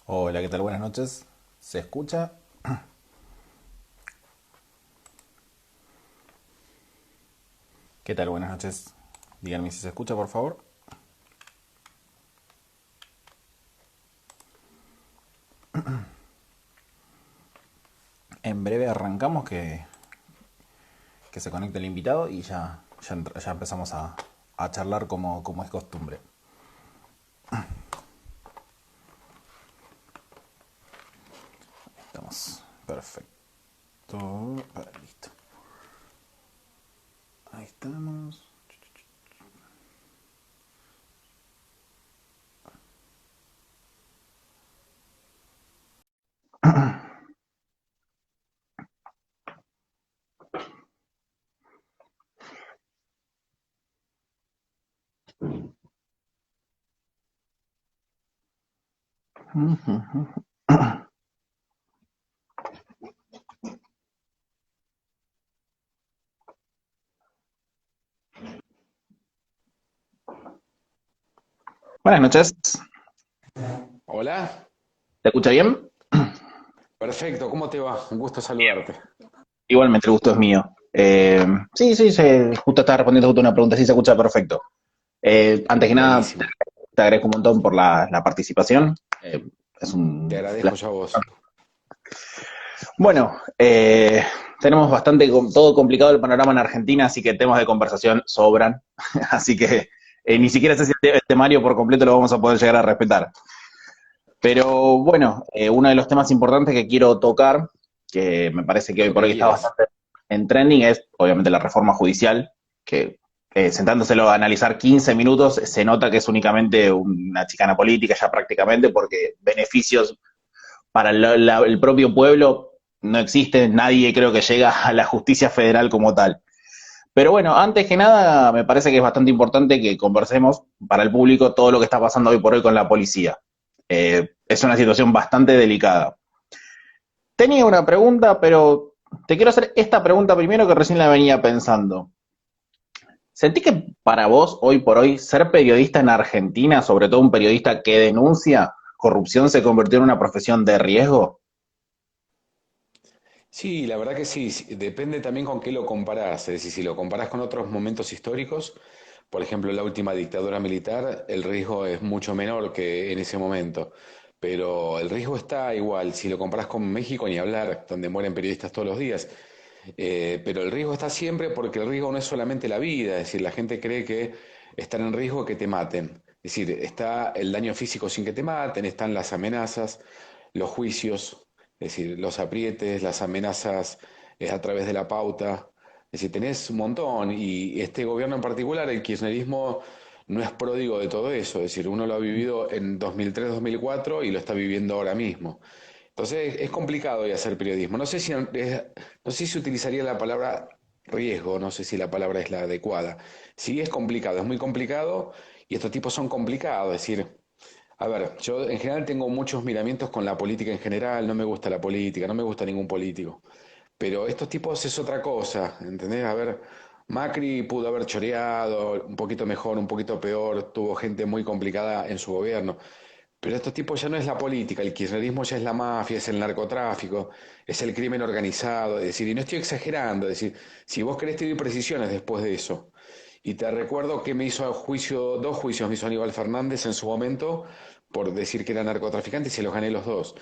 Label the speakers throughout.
Speaker 1: Hola, ¿qué tal? Buenas noches. ¿Se escucha? ¿Qué tal? Buenas noches. Díganme si se escucha, por favor. En breve arrancamos que se conecte el invitado y ya empezamos a charlar como es costumbre. Estamos. Perfecto. Listo. Ahí estamos. Buenas noches.
Speaker 2: Hola,
Speaker 1: ¿Se escucha bien?
Speaker 2: perfecto, ¿cómo te va? Un gusto saludarte.
Speaker 1: Igualmente, el gusto es mío. Sí, justo estaba respondiendo justo una pregunta, sí se escucha perfecto. Antes que nada,
Speaker 2: Buenísimo,
Speaker 1: te agradezco un montón por la participación. Es
Speaker 2: te
Speaker 1: un
Speaker 2: agradezco
Speaker 1: placer.
Speaker 2: yo a vos.
Speaker 1: Bueno, tenemos todo complicado el panorama en Argentina, así que temas de conversación sobran. Así que ni siquiera sé si el temario por completo lo vamos a poder llegar a respetar. Pero bueno, uno de los temas importantes que quiero tocar, que me parece que hoy
Speaker 2: Lo
Speaker 1: por
Speaker 2: que
Speaker 1: hoy está
Speaker 2: quieras.
Speaker 1: bastante en trending, es obviamente la reforma judicial, que sentándoselo a analizar 15 minutos se nota que es únicamente una chicana política ya prácticamente, porque beneficios para el propio pueblo no existen, nadie creo que llega a la justicia federal como tal. Pero bueno, antes que nada, me parece que es bastante importante que conversemos para el público todo lo que está pasando hoy por hoy con la policía. Es una situación bastante delicada. Tenía una pregunta, pero te quiero hacer esta pregunta primero que recién la venía pensando. ¿Sentí que para vos, hoy por hoy, ser periodista en Argentina, sobre todo un periodista que denuncia corrupción, se convirtió en una profesión de riesgo?
Speaker 2: Sí, la verdad que sí, depende también con qué lo comparás. Es decir, si lo comparás con otros momentos históricos, por ejemplo, la última dictadura militar, el riesgo es mucho menor que en ese momento. Pero el riesgo está igual, si lo comparás con México, ni hablar, donde mueren periodistas todos los días. Pero el riesgo está siempre porque el riesgo no es solamente la vida, es decir, la gente cree que están en riesgo de que te maten. Es decir, está el daño físico sin que te maten, están las amenazas, los juicios, es decir, los aprietes, las amenazas a través de la pauta. Es decir, tenés un montón y este gobierno en particular, el kirchnerismo, no es pródigo de todo eso. Es decir, uno lo ha vivido en 2003-2004 y lo está viviendo ahora mismo. Entonces es complicado y hacer periodismo. No sé si utilizaría la palabra riesgo, no sé si la palabra es la adecuada. Sí, es complicado, es muy complicado y estos tipos son complicados. Es decir, a ver, yo en general tengo muchos miramientos con la política en general, no me gusta la política, no me gusta ningún político. Pero estos tipos es otra cosa, ¿entendés? A ver, Macri pudo haber choreado un poquito mejor, un poquito peor, tuvo gente muy complicada en su gobierno. Pero estos tipos ya no es la política, el kirchnerismo ya es la mafia, es el narcotráfico, es el crimen organizado, es decir, y no estoy exagerando, es decir, si vos querés te doy precisiones después de eso. Y te recuerdo que me hizo juicio, dos juicios me hizo Aníbal Fernández en su momento por decir que era narcotraficante y se los gané los dos.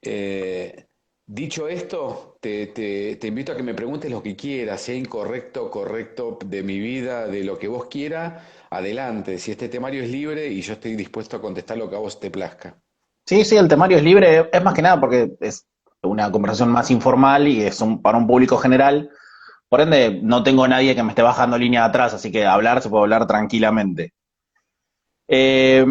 Speaker 2: Eh, Dicho esto, te invito a que me preguntes lo que quieras, sea incorrecto, correcto, de mi vida, de lo que vos quieras, adelante. Si este temario es libre y yo estoy dispuesto a contestar lo que a vos te plazca.
Speaker 1: Sí, sí, el temario es libre, es más que nada porque es una conversación más informal y para un público general. Por ende, no tengo nadie que me esté bajando línea atrás, así que hablar se puede hablar tranquilamente. Eh,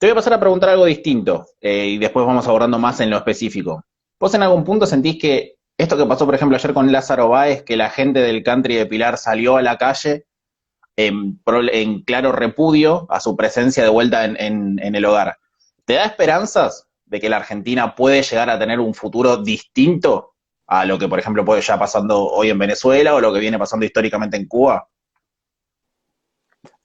Speaker 1: Te voy a pasar a preguntar algo distinto y después vamos abordando más en lo específico. ¿Vos en algún punto sentís que esto que pasó, por ejemplo, ayer con Lázaro Báez, que la gente del country de Pilar salió a la calle en claro repudio a su presencia de vuelta en el hogar, ¿te da esperanzas de que la Argentina puede llegar a tener un futuro distinto a lo que, por ejemplo, puede ya pasando hoy en Venezuela o lo que viene pasando históricamente en Cuba?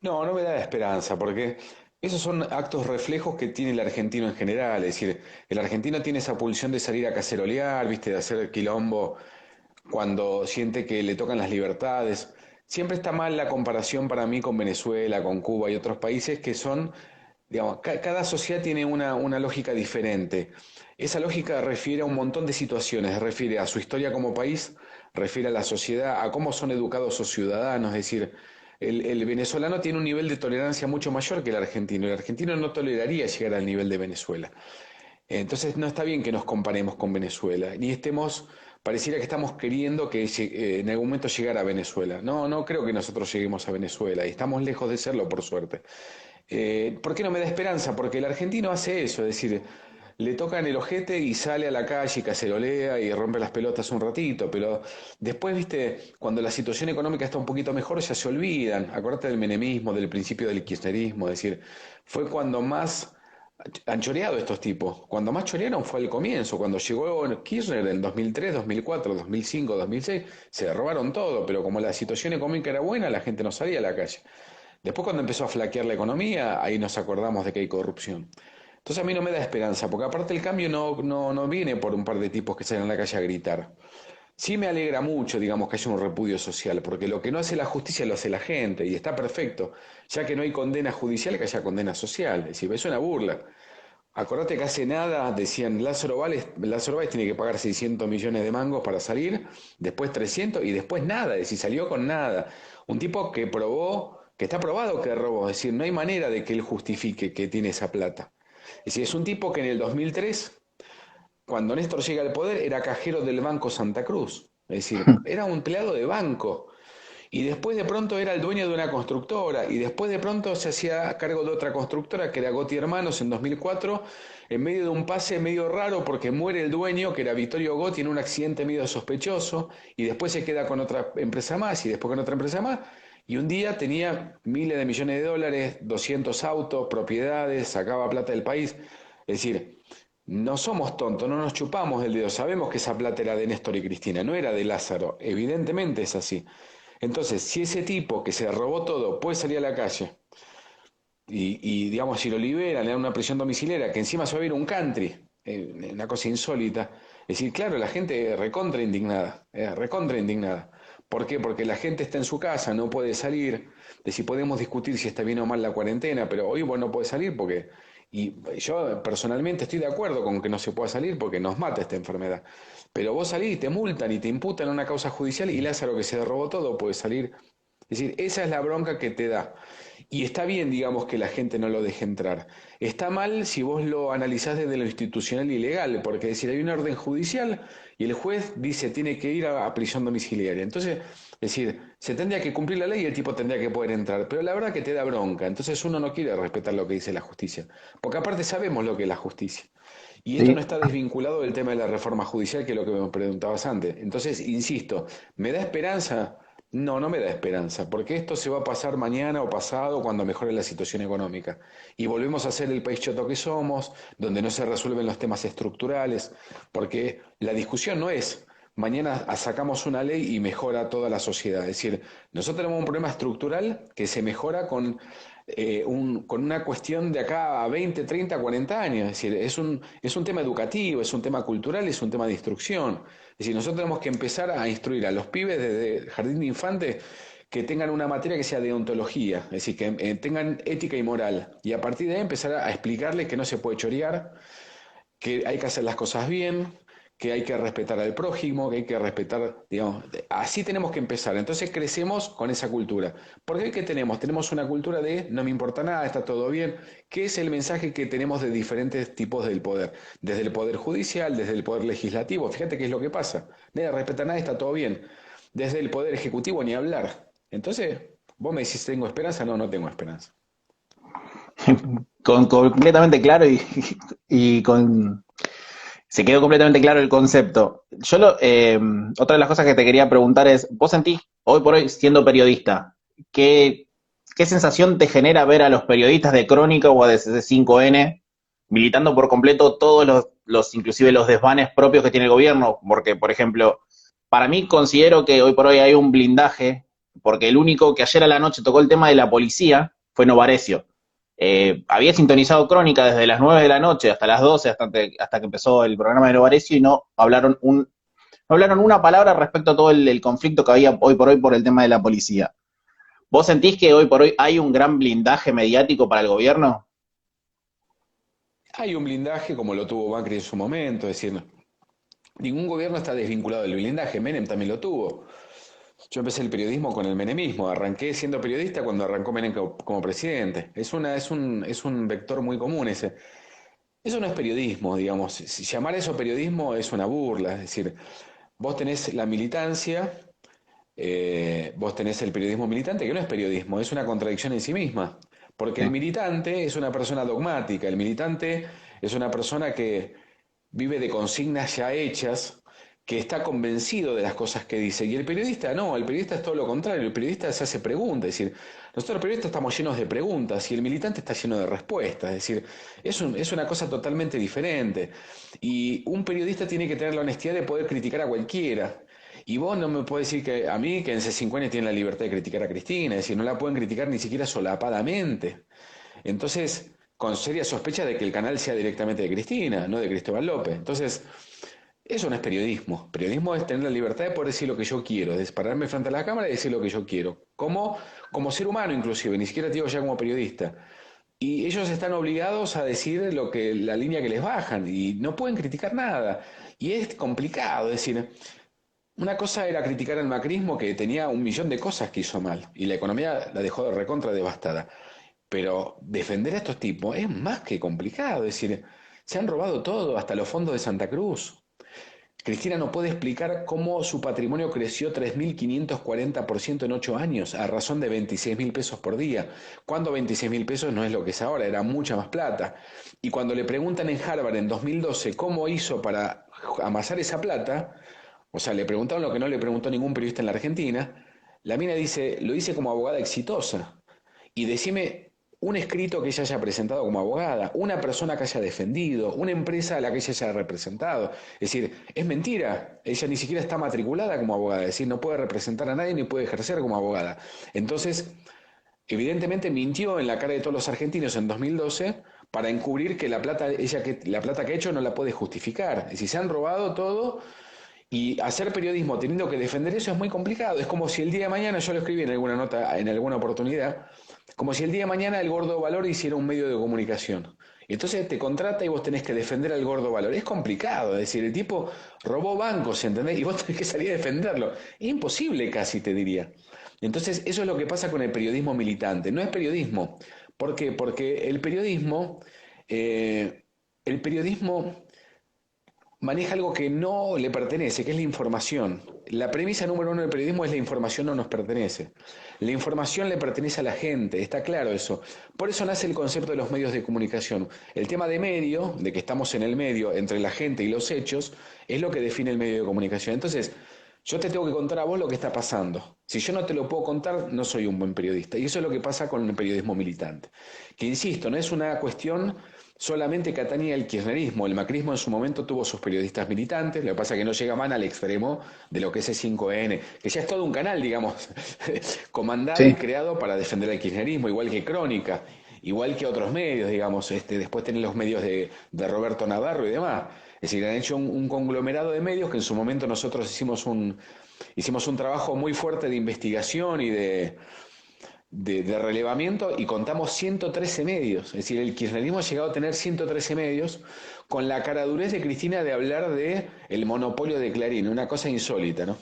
Speaker 2: No, no me da esperanza, porque esos son actos reflejos que tiene el argentino en general. Es decir, el argentino tiene esa pulsión de salir a cacerolear, ¿viste? De hacer quilombo cuando siente que le tocan las libertades. Siempre está mal la comparación para mí con Venezuela, con Cuba y otros países que son, digamos, cada sociedad tiene una lógica diferente. Esa lógica refiere a un montón de situaciones, refiere a su historia como país, refiere a la sociedad, a cómo son educados sus ciudadanos, es decir, el venezolano tiene un nivel de tolerancia mucho mayor que el argentino no toleraría llegar al nivel de Venezuela. Entonces no está bien que nos comparemos con Venezuela, ni estemos, pareciera que estamos queriendo que en algún momento llegara a Venezuela. No, no creo que nosotros lleguemos a Venezuela y estamos lejos de serlo, por suerte. ¿Por qué no me da esperanza? Porque el argentino hace eso, es decir, le tocan el ojete y sale a la calle y cacerolea y rompe las pelotas un ratito, pero después, viste, cuando la situación económica está un poquito mejor, ya se olvidan. Acordate del menemismo, del principio del kirchnerismo, es decir, fue cuando más han choreado estos tipos. Cuando más chorearon fue al comienzo, cuando llegó Kirchner en 2003, 2004, 2005, 2006, se robaron todo, pero como la situación económica era buena, la gente no salía a la calle. Después cuando empezó a flaquear la economía, ahí nos acordamos de que hay corrupción. Entonces a mí no me da esperanza, porque aparte el cambio no viene por un par de tipos que salen a la calle a gritar. Sí me alegra mucho, digamos, que haya un repudio social, porque lo que no hace la justicia lo hace la gente, y está perfecto. Ya que no hay condena judicial, que haya condena social. Es decir, es una burla. Acordate que hace nada decían Lázaro Báez tiene que pagar 600 millones de mangos para salir, después 300 y después nada, es decir, salió con nada. Un tipo que probó, que está probado que robó, es decir, no hay manera de que él justifique que tiene esa plata. Es decir, es un tipo que en el 2003, cuando Néstor llega al poder, era cajero del Banco Santa Cruz, es decir, era un empleado de banco. Y después de pronto era el dueño de una constructora y después de pronto se hacía cargo de otra constructora que era Gotti Hermanos en 2004 en medio de un pase medio raro porque muere el dueño que era Vittorio Gotti en un accidente medio sospechoso y después se queda con otra empresa más y después con otra empresa más y un día tenía miles de millones de dólares, 200 autos, propiedades, sacaba plata del país. Es decir, no somos tontos, no nos chupamos el dedo, sabemos que esa plata era de Néstor y Cristina, no era de Lázaro, evidentemente es así. Entonces, si ese tipo que se robó todo puede salir a la calle digamos, si lo liberan, le dan una prisión domiciliaria, que encima se va a ir a un country, una cosa insólita, es decir, claro, la gente recontra indignada, recontra indignada. ¿Por qué? Porque la gente está en su casa, no puede salir, de si podemos discutir si está bien o mal la cuarentena, pero hoy vos no puede salir porque, y yo personalmente estoy de acuerdo con que no se pueda salir porque nos mata esta enfermedad. Pero vos salís y te multan y te imputan una causa judicial y Lázaro que se robó todo puede salir. Es decir, esa es la bronca que te da. Y está bien, digamos, que la gente no lo deje entrar. Está mal si vos lo analizás desde lo institucional y legal, porque es decir, hay una orden judicial y el juez dice tiene que ir a prisión domiciliaria. Entonces, es decir, se tendría que cumplir la ley y el tipo tendría que poder entrar. Pero la verdad que te da bronca. Entonces uno no quiere respetar lo que dice la justicia. Porque aparte sabemos lo que es la justicia. Y esto no
Speaker 1: Sí.
Speaker 2: está desvinculado del tema de la reforma judicial, que es lo que me preguntabas antes. Entonces, insisto, ¿me da esperanza? No, no me da esperanza, porque esto se va a pasar mañana o pasado cuando mejore la situación económica. Y volvemos a ser el país choto que somos, donde no se resuelven los temas estructurales, porque la discusión no es mañana sacamos una ley y mejora toda la sociedad. Es decir, nosotros tenemos un problema estructural que se mejora con una cuestión de acá a 20, 30, 40 años. Es decir, es un tema educativo, es un tema cultural, es un tema de instrucción. Es decir, nosotros tenemos que empezar a instruir a los pibes desde el jardín de infantes que tengan una materia que sea de ontología, es decir, que tengan ética y moral. Y a partir de ahí empezar a explicarles que no se puede chorear, que hay que hacer las cosas bien, que hay que respetar al prójimo, que hay que respetar, digamos, así tenemos que empezar. Entonces crecemos con esa cultura. Porque hoy, ¿qué tenemos? Tenemos una cultura de no me importa nada, está todo bien, que es el mensaje que tenemos de diferentes tipos del poder. Desde el poder judicial, desde el poder legislativo, fíjate qué es lo que pasa. Nadie respeta nada, está todo bien. Desde el poder ejecutivo ni hablar. Entonces, vos me decís, ¿tengo esperanza? No, no tengo esperanza.
Speaker 1: Completamente claro y con se quedó completamente claro el concepto. Otra de las cosas que te quería preguntar es, vos sentís, hoy por hoy, siendo periodista, ¿qué, qué sensación te genera ver a los periodistas de Crónica o de C5N militando por completo todos inclusive los desvanes propios que tiene el gobierno? Porque, por ejemplo, para mí considero que hoy por hoy hay un blindaje, porque el único que ayer a la noche tocó el tema de la policía fue Novarecio. Había sintonizado Crónica desde las 9 de la noche hasta las 12, hasta que empezó el programa de Novarecio, y no hablaron una palabra respecto a todo el conflicto que había hoy por hoy por el tema de la policía. ¿Vos sentís que hoy por hoy hay un gran blindaje mediático para el gobierno?
Speaker 2: Hay un blindaje como lo tuvo Macri en su momento, es decir, ningún gobierno está desvinculado del blindaje, Menem también lo tuvo. Yo empecé el periodismo con el menemismo, arranqué siendo periodista cuando arrancó Menem como presidente. Es un vector muy común ese. Eso no es periodismo, digamos. Si llamar eso periodismo es una burla. Es decir, vos tenés la militancia, vos tenés el periodismo militante, que no es periodismo, es una contradicción en sí misma. Porque el
Speaker 1: Sí.
Speaker 2: militante es una persona dogmática, el militante es una persona que vive de consignas ya hechas, que está convencido de las cosas que dice. Y el periodista no, el periodista es todo lo contrario, el periodista se hace preguntas, es decir, nosotros los periodistas estamos llenos de preguntas y el militante está lleno de respuestas, es decir, es una cosa totalmente diferente. Y un periodista tiene que tener la honestidad de poder criticar a cualquiera. Y vos no me podés decir que a mí, que en C5N tienen la libertad de criticar a Cristina, es decir, no la pueden criticar ni siquiera solapadamente. Entonces, con seria sospecha de que el canal sea directamente de Cristina, no de Cristóbal López. Entonces, eso no es periodismo. Periodismo es tener la libertad de poder decir lo que yo quiero, de pararme frente a la cámara y decir lo que yo quiero. Como ser humano inclusive, ni siquiera te digo ya como periodista. Y ellos están obligados a decir la línea que les bajan y no pueden criticar nada. Y es complicado, es decir, una cosa era criticar al macrismo que tenía un millón de cosas que hizo mal y la economía la dejó de recontra devastada. Pero defender a estos tipos es más que complicado. Es decir, se han robado todo, hasta los fondos de Santa Cruz. Cristina no puede explicar cómo su patrimonio creció 3.540% en 8 años, a razón de 26.000 pesos por día. Cuando 26.000 pesos no es lo que es ahora, era mucha más plata. Y cuando le preguntan en Harvard en 2012 cómo hizo para amasar esa plata, o sea, le preguntaron lo que no le preguntó ningún periodista en la Argentina, la mina dice, lo hice como abogada exitosa. Y decime un escrito que ella haya presentado como abogada, una persona que haya defendido, una empresa a la que ella haya representado. Es decir, es mentira, ella ni siquiera está matriculada como abogada, es decir, no puede representar a nadie ni puede ejercer como abogada. Entonces, evidentemente mintió en la cara de todos los argentinos en 2012 para encubrir que la plata que ha hecho no la puede justificar. Es decir, se han robado todo y hacer periodismo teniendo que defender eso es muy complicado. Es como si el día de mañana, yo lo escribí en alguna nota, en alguna oportunidad, como si el día de mañana el Gordo Valor hiciera un medio de comunicación. Y entonces te contrata y vos tenés que defender al Gordo Valor. Es complicado, es decir, el tipo robó bancos, ¿entendés? Y vos tenés que salir a defenderlo. Es imposible casi, te diría. Entonces, eso es lo que pasa con el periodismo militante. No es periodismo. ¿Por qué? Porque eh, el periodismo maneja algo que no le pertenece, que es la información. La premisa número uno del periodismo es la información no nos pertenece. La información le pertenece a la gente, está claro eso. Por eso nace el concepto de los medios de comunicación. El tema de medio, de que estamos en el medio entre la gente y los hechos, es lo que define el medio de comunicación. Entonces, yo te tengo que contar a vos lo que está pasando. Si yo no te lo puedo contar, no soy un buen periodista. Y eso es lo que pasa con el periodismo militante. Que insisto, no es una cuestión solamente que atañe al kirchnerismo. El macrismo en su momento tuvo sus periodistas militantes, lo que pasa es que no llega más al extremo de lo que es C5N, que ya es todo un canal, digamos, comandado y
Speaker 1: Sí.
Speaker 2: creado para defender al kirchnerismo, igual que Crónica, igual que otros medios, digamos, después tienen los medios de Roberto Navarro y demás. Es decir, han hecho un conglomerado de medios que en su momento nosotros hicimos un trabajo muy fuerte de investigación de relevamiento y contamos 113 medios. Es decir, el kirchnerismo ha llegado a tener 113 medios con la caradurez de Cristina de hablar de el monopolio de Clarín, una cosa insólita, ¿no?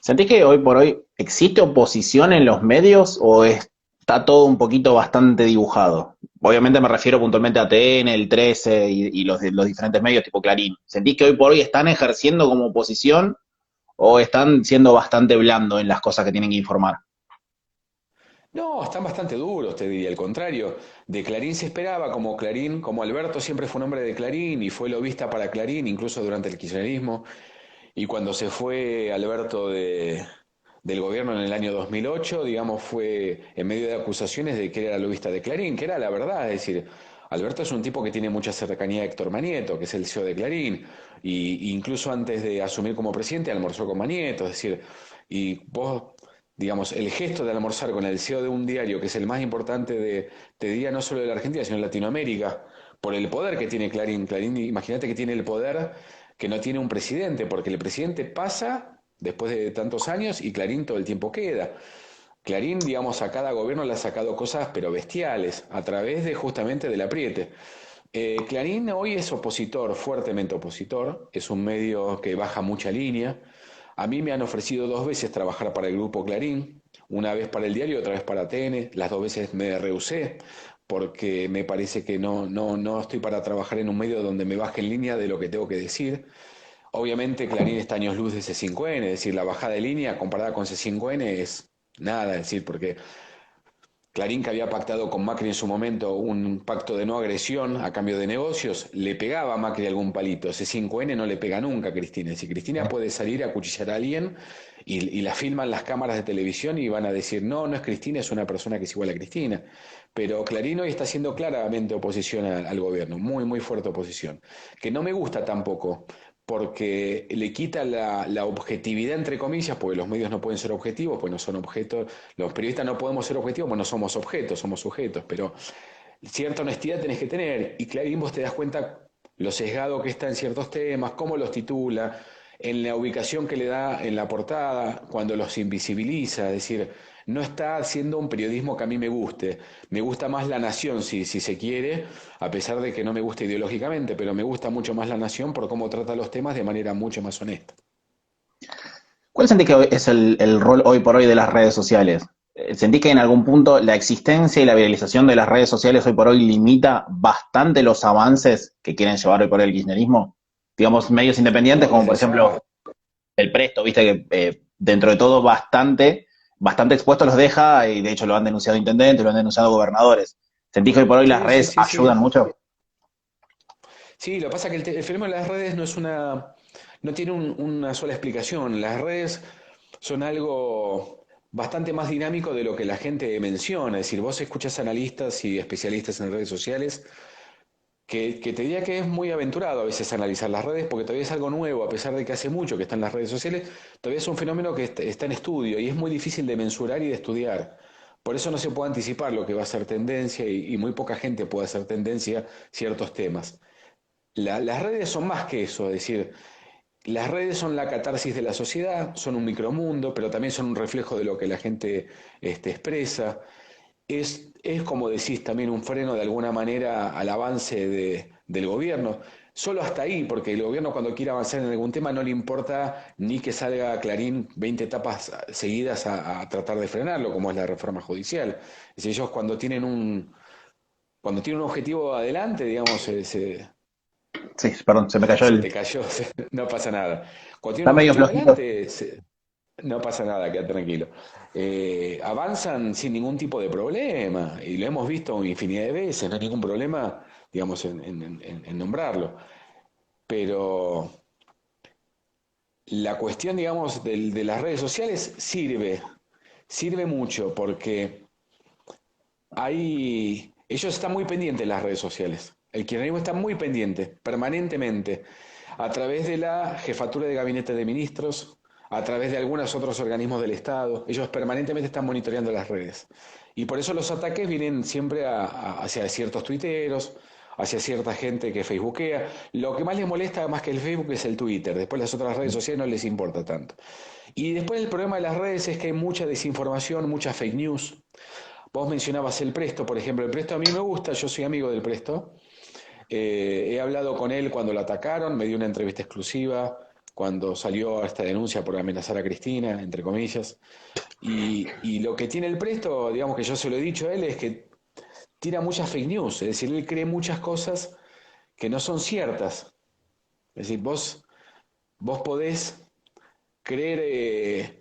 Speaker 1: ¿Sentís que hoy por hoy existe oposición en los medios o está todo un poquito bastante dibujado? Obviamente me refiero puntualmente a TN, el 13 y los diferentes medios tipo Clarín. ¿Sentís que hoy por hoy están ejerciendo como oposición o están siendo bastante blando en las cosas que tienen que informar?
Speaker 2: No, están bastante duros, te diría. Al contrario, de Clarín se esperaba, como Clarín, como Alberto siempre fue un hombre de Clarín y fue lobista para Clarín, incluso durante el kirchnerismo. Y cuando se fue Alberto del gobierno en el año 2008, digamos, fue en medio de acusaciones de que era lobista de Clarín, que era la verdad. Es decir, Alberto es un tipo que tiene mucha cercanía a Héctor Manieto, que es el CEO de Clarín, y incluso antes de asumir como presidente almorzó con Manieto. Es decir, y vos, digamos, el gesto de almorzar con el CEO de un diario, que es el más importante de, te diría, no solo de la Argentina, sino de Latinoamérica, por el poder que tiene Clarín. Clarín, imagínate que tiene el poder que no tiene un presidente, porque el presidente pasa después de tantos años y Clarín todo el tiempo queda. Clarín, digamos, a cada gobierno le ha sacado cosas, pero bestiales, a través de justamente del apriete. Clarín hoy es opositor, fuertemente opositor, es un medio que baja mucha línea. A mí me han ofrecido 2 veces trabajar para el grupo Clarín, una vez para el diario y otra vez para TN. Las 2 veces me rehusé porque me parece que no estoy para trabajar en un medio donde me baje en línea de lo que tengo que decir. Obviamente Clarín está años luz de C5N, es decir, la bajada de línea comparada con C5N es nada, es decir, porque Clarín, que había pactado con Macri en su momento un pacto de no agresión a cambio de negocios, le pegaba a Macri algún palito. C5N no le pega nunca a Cristina. Si Cristina puede salir a acuchillar a alguien y la filman las cámaras de televisión y van a decir, no, no es Cristina, es una persona que es igual a Cristina. Pero Clarín hoy está haciendo claramente oposición al gobierno, muy, muy fuerte oposición, que no me gusta tampoco, porque le quita la objetividad, entre comillas, porque los medios no pueden ser objetivos, pues no son objetos, los periodistas no podemos ser objetivos, pues no somos objetos, somos sujetos, pero cierta honestidad tenés que tener, y Clarín vos te das cuenta lo sesgado que está en ciertos temas, cómo los titula, en la ubicación que le da en la portada, cuando los invisibiliza, es decir, no está haciendo un periodismo que a mí me gusta más La Nación, si se quiere, a pesar de que no me gusta ideológicamente, pero me gusta mucho más La Nación por cómo trata los temas de manera mucho más honesta.
Speaker 1: ¿Cuál sentís que es el rol hoy por hoy de las redes sociales? ¿Sentís que en algún punto la existencia y la viralización de las redes sociales hoy por hoy limita bastante los avances que quieren llevar hoy por hoy el kirchnerismo? Digamos, medios independientes
Speaker 2: No,
Speaker 1: como por
Speaker 2: desde
Speaker 1: ejemplo
Speaker 2: ya.
Speaker 1: el Presto, viste que dentro de todo bastante expuestos los deja y de hecho lo han denunciado intendentes, lo han denunciado gobernadores. ¿Sentís que hoy por hoy las
Speaker 2: Sí, sí,
Speaker 1: redes
Speaker 2: sí, sí.
Speaker 1: ayudan mucho?
Speaker 2: Sí, lo que pasa es que el fenómeno de las redes no tiene una sola explicación. Las redes son algo bastante más dinámico de lo que la gente menciona. Es decir, vos escuchás analistas y especialistas en redes sociales que te diría que es muy aventurado a veces analizar las redes porque todavía es algo nuevo, a pesar de que hace mucho que están las redes sociales, todavía es un fenómeno que está en estudio y es muy difícil de mensurar y de estudiar. Por eso no se puede anticipar lo que va a ser tendencia y muy poca gente puede hacer tendencia ciertos temas. Las redes son más que eso, es decir, las redes son la catarsis de la sociedad, son un micromundo, pero también son un reflejo de lo que la gente expresa. Es, como decís, también un freno de alguna manera al avance del gobierno. Solo hasta ahí, porque el gobierno cuando quiere avanzar en algún tema no le importa ni que salga Clarín 20 etapas seguidas a tratar de frenarlo, como es la reforma judicial. Es decir, ellos cuando tienen un objetivo adelante, digamos,
Speaker 1: Sí, perdón, se me cayó
Speaker 2: se
Speaker 1: el...
Speaker 2: te cayó, no pasa nada. Cuando tiene
Speaker 1: Está
Speaker 2: un
Speaker 1: medio
Speaker 2: objetivo
Speaker 1: flojito.
Speaker 2: adelante, no pasa nada, queda tranquilo. Avanzan sin ningún tipo de problema y lo hemos visto infinidad de veces, no hay ningún problema, digamos, en nombrarlo. Pero la cuestión, digamos, de las redes sociales sirve mucho porque ellos están muy pendientes de las redes sociales. El kirchnerismo está muy pendiente, permanentemente, a través de la jefatura de gabinete de ministros, a través de algunos otros organismos del Estado. Ellos permanentemente están monitoreando las redes. Y por eso los ataques vienen siempre hacia ciertos tuiteros hacia cierta gente que facebookea. Lo que más les molesta más que el Facebook es el Twitter. Después las otras redes sociales no les importa tanto. Y después el problema de las redes es que hay mucha desinformación, mucha fake news. Vos mencionabas el Presto, por ejemplo. El Presto a mí me gusta, yo soy amigo del Presto. He hablado con él cuando lo atacaron, me dio una entrevista exclusiva, cuando salió esta denuncia por amenazar a Cristina, entre comillas. Y lo que tiene el Presto, digamos que yo se lo he dicho a él, es que tira muchas fake news, es decir, él cree muchas cosas que no son ciertas. Es decir, vos podés creer,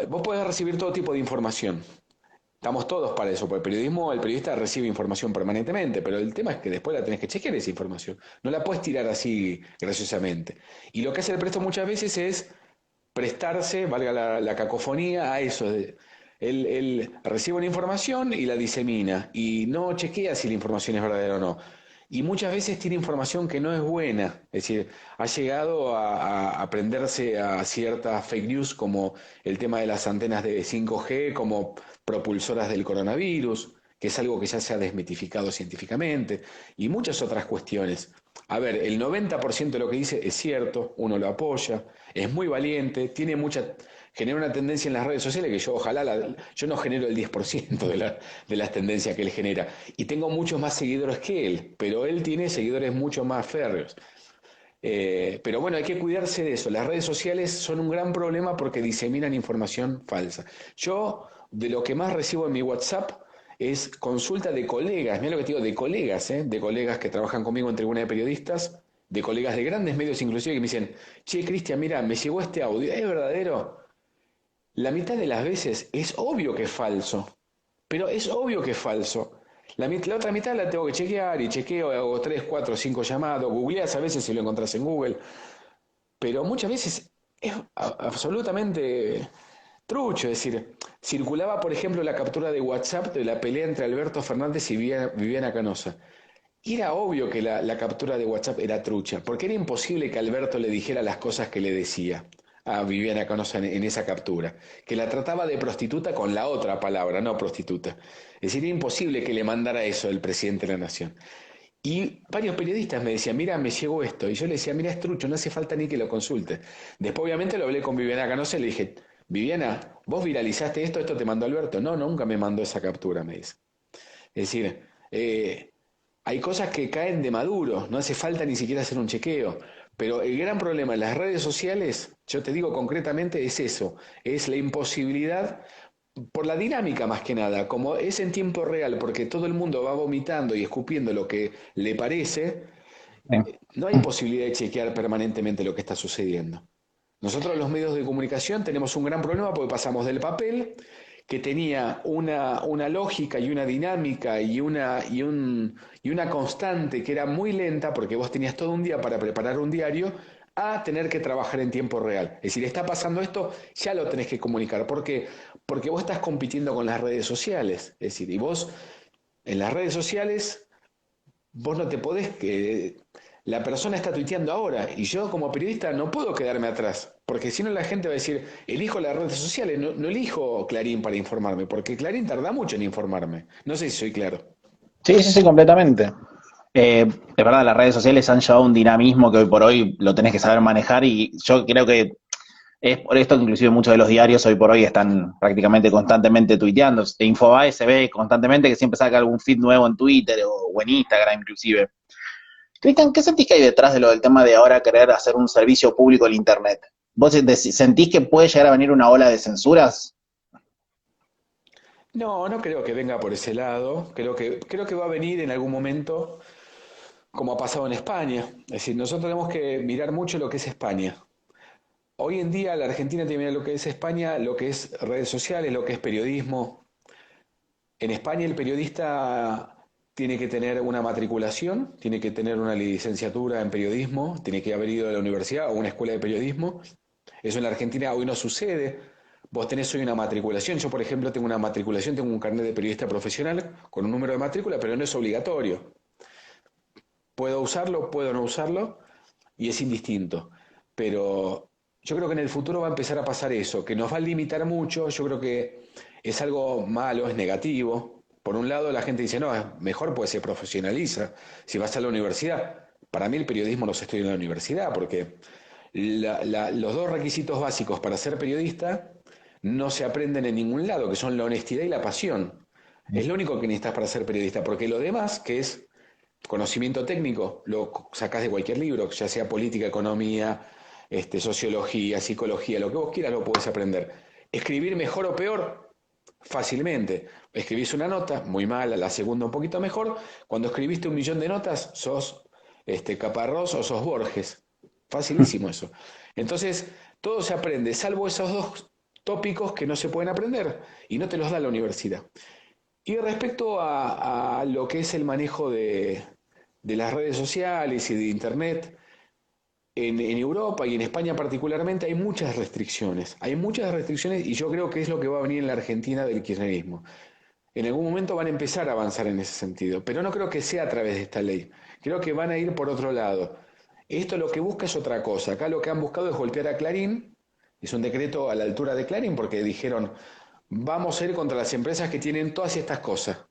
Speaker 2: vos podés recibir todo tipo de información. Estamos todos para eso, porque el periodista recibe información permanentemente, pero el tema es que después la tenés que chequear esa información. No la puedes tirar así graciosamente. Y lo que hace el Presto muchas veces es prestarse, valga la cacofonía, a eso. Él recibe una información y la disemina y no chequea si la información es verdadera o no. Y muchas veces tiene información que no es buena, es decir, ha llegado a prenderse a ciertas fake news como el tema de las antenas de 5G como propulsoras del coronavirus, que es algo que ya se ha desmitificado científicamente, y muchas otras cuestiones. A ver, el 90% de lo que dice es cierto, uno lo apoya, es muy valiente, genera una tendencia en las redes sociales que yo ojalá, yo no genero el 10% de las tendencias que él genera. Y tengo muchos más seguidores que él, pero él tiene seguidores mucho más férreos. Pero bueno, hay que cuidarse de eso. Las redes sociales son un gran problema porque diseminan información falsa. Yo, de lo que más recibo en mi WhatsApp, es consulta de colegas, mira lo que te digo, de colegas que trabajan conmigo en Tribuna de Periodistas, de colegas de grandes medios inclusive, que me dicen, che, Cristian, mira, me llegó este audio, ¿es verdadero? La mitad de las veces es obvio que es falso, pero es obvio que es falso. La otra mitad la tengo que chequear y chequeo, hago 3, 4, 5 llamados, googleas a veces si lo encontrás en Google, pero muchas veces es absolutamente trucho. Es decir, circulaba, por ejemplo, la captura de WhatsApp de la pelea entre Alberto Fernández y Viviana Canosa. Y era obvio que la captura de WhatsApp era trucha, porque era imposible que Alberto le dijera las cosas que le decía a Viviana Canosa en esa captura, que la trataba de prostituta con la otra palabra, no prostituta. Es decir, era imposible que le mandara eso el presidente de la Nación. Y varios periodistas me decían, mira, me llegó esto. Y yo le decía, mira, es trucho, no hace falta ni que lo consulte. Después, obviamente, lo hablé con Viviana Canosa y le dije, Viviana, vos viralizaste esto te mandó Alberto. No, nunca me mandó esa captura, me dice. Es decir, hay cosas que caen de maduro, no hace falta ni siquiera hacer un chequeo. Pero el gran problema en las redes sociales, yo te digo concretamente, es eso, es la imposibilidad por la dinámica más que nada, como es en tiempo real, porque todo el mundo va vomitando y escupiendo lo que le parece, no hay posibilidad de chequear permanentemente lo que está sucediendo. Nosotros los medios de comunicación tenemos un gran problema porque pasamos del papel, que tenía una lógica y una dinámica y una constante que era muy lenta, porque vos tenías todo un día para preparar un diario, a tener que trabajar en tiempo real. Es decir, está pasando esto, ya lo tenés que comunicar. ¿Por qué? Porque vos estás compitiendo con las redes sociales. Es decir, y vos en las redes sociales, vos no te podés que la persona está tuiteando ahora y yo como periodista no puedo quedarme atrás, porque si no la gente va a decir, elijo las redes sociales, no elijo Clarín para informarme, porque Clarín tarda mucho en informarme. No sé si soy claro.
Speaker 1: Sí, sí, sí, completamente. De verdad, las redes sociales han llevado un dinamismo que hoy por hoy lo tenés que saber manejar y yo creo que es por esto que inclusive muchos de los diarios hoy por hoy están prácticamente constantemente tuiteando. Infobae se ve constantemente que siempre saca algún feed nuevo en Twitter o en Instagram inclusive. Cristian, ¿qué sentís que hay detrás de lo del tema de ahora querer hacer un servicio público en Internet? ¿Vos sentís que puede llegar a venir una ola de censuras?
Speaker 2: No, no creo que venga por ese lado. Creo que va a venir en algún momento, como ha pasado en España. Es decir, nosotros tenemos que mirar mucho lo que es España. Hoy en día la Argentina tiene que mirar lo que es España, lo que es redes sociales, lo que es periodismo. En España el periodista tiene que tener una matriculación, tiene que tener una licenciatura en periodismo, tiene que haber ido a la universidad o una escuela de periodismo. Eso en la Argentina hoy no sucede. Vos tenés hoy una matriculación. Yo, por ejemplo, tengo una matriculación, tengo un carnet de periodista profesional con un número de matrícula, pero no es obligatorio. Puedo usarlo, puedo no usarlo, y es indistinto. Pero yo creo que en el futuro va a empezar a pasar eso, que nos va a limitar mucho. Yo creo que es algo malo, es negativo, Por un lado, la gente dice, no, es mejor pues se profesionaliza si vas a la universidad. Para mí el periodismo no se estudia en la universidad, porque los dos requisitos básicos para ser periodista no se aprenden en ningún lado, que son la honestidad y la pasión. Es lo único que necesitas para ser periodista, porque lo demás, que es conocimiento técnico, lo sacás de cualquier libro, ya sea política, economía, sociología, psicología, lo que vos quieras lo podés aprender. Escribir mejor o peor, fácilmente. Escribís una nota, muy mala, la segunda un poquito mejor. Cuando escribiste 1 millón de notas, sos Caparrós o sos Borges. Facilísimo eso. Entonces, todo se aprende, salvo esos dos tópicos que no se pueden aprender y no te los da la universidad. Y respecto a lo que es el manejo de las redes sociales y de Internet, en Europa y en España particularmente hay muchas restricciones. Hay muchas restricciones y yo creo que es lo que va a venir en la Argentina del kirchnerismo. En algún momento van a empezar a avanzar en ese sentido, pero no creo que sea a través de esta ley. Creo que van a ir por otro lado. Esto lo que busca es otra cosa. Acá lo que han buscado es golpear a Clarín. Es un decreto a la altura de Clarín porque dijeron, vamos a ir contra las empresas que tienen todas estas cosas.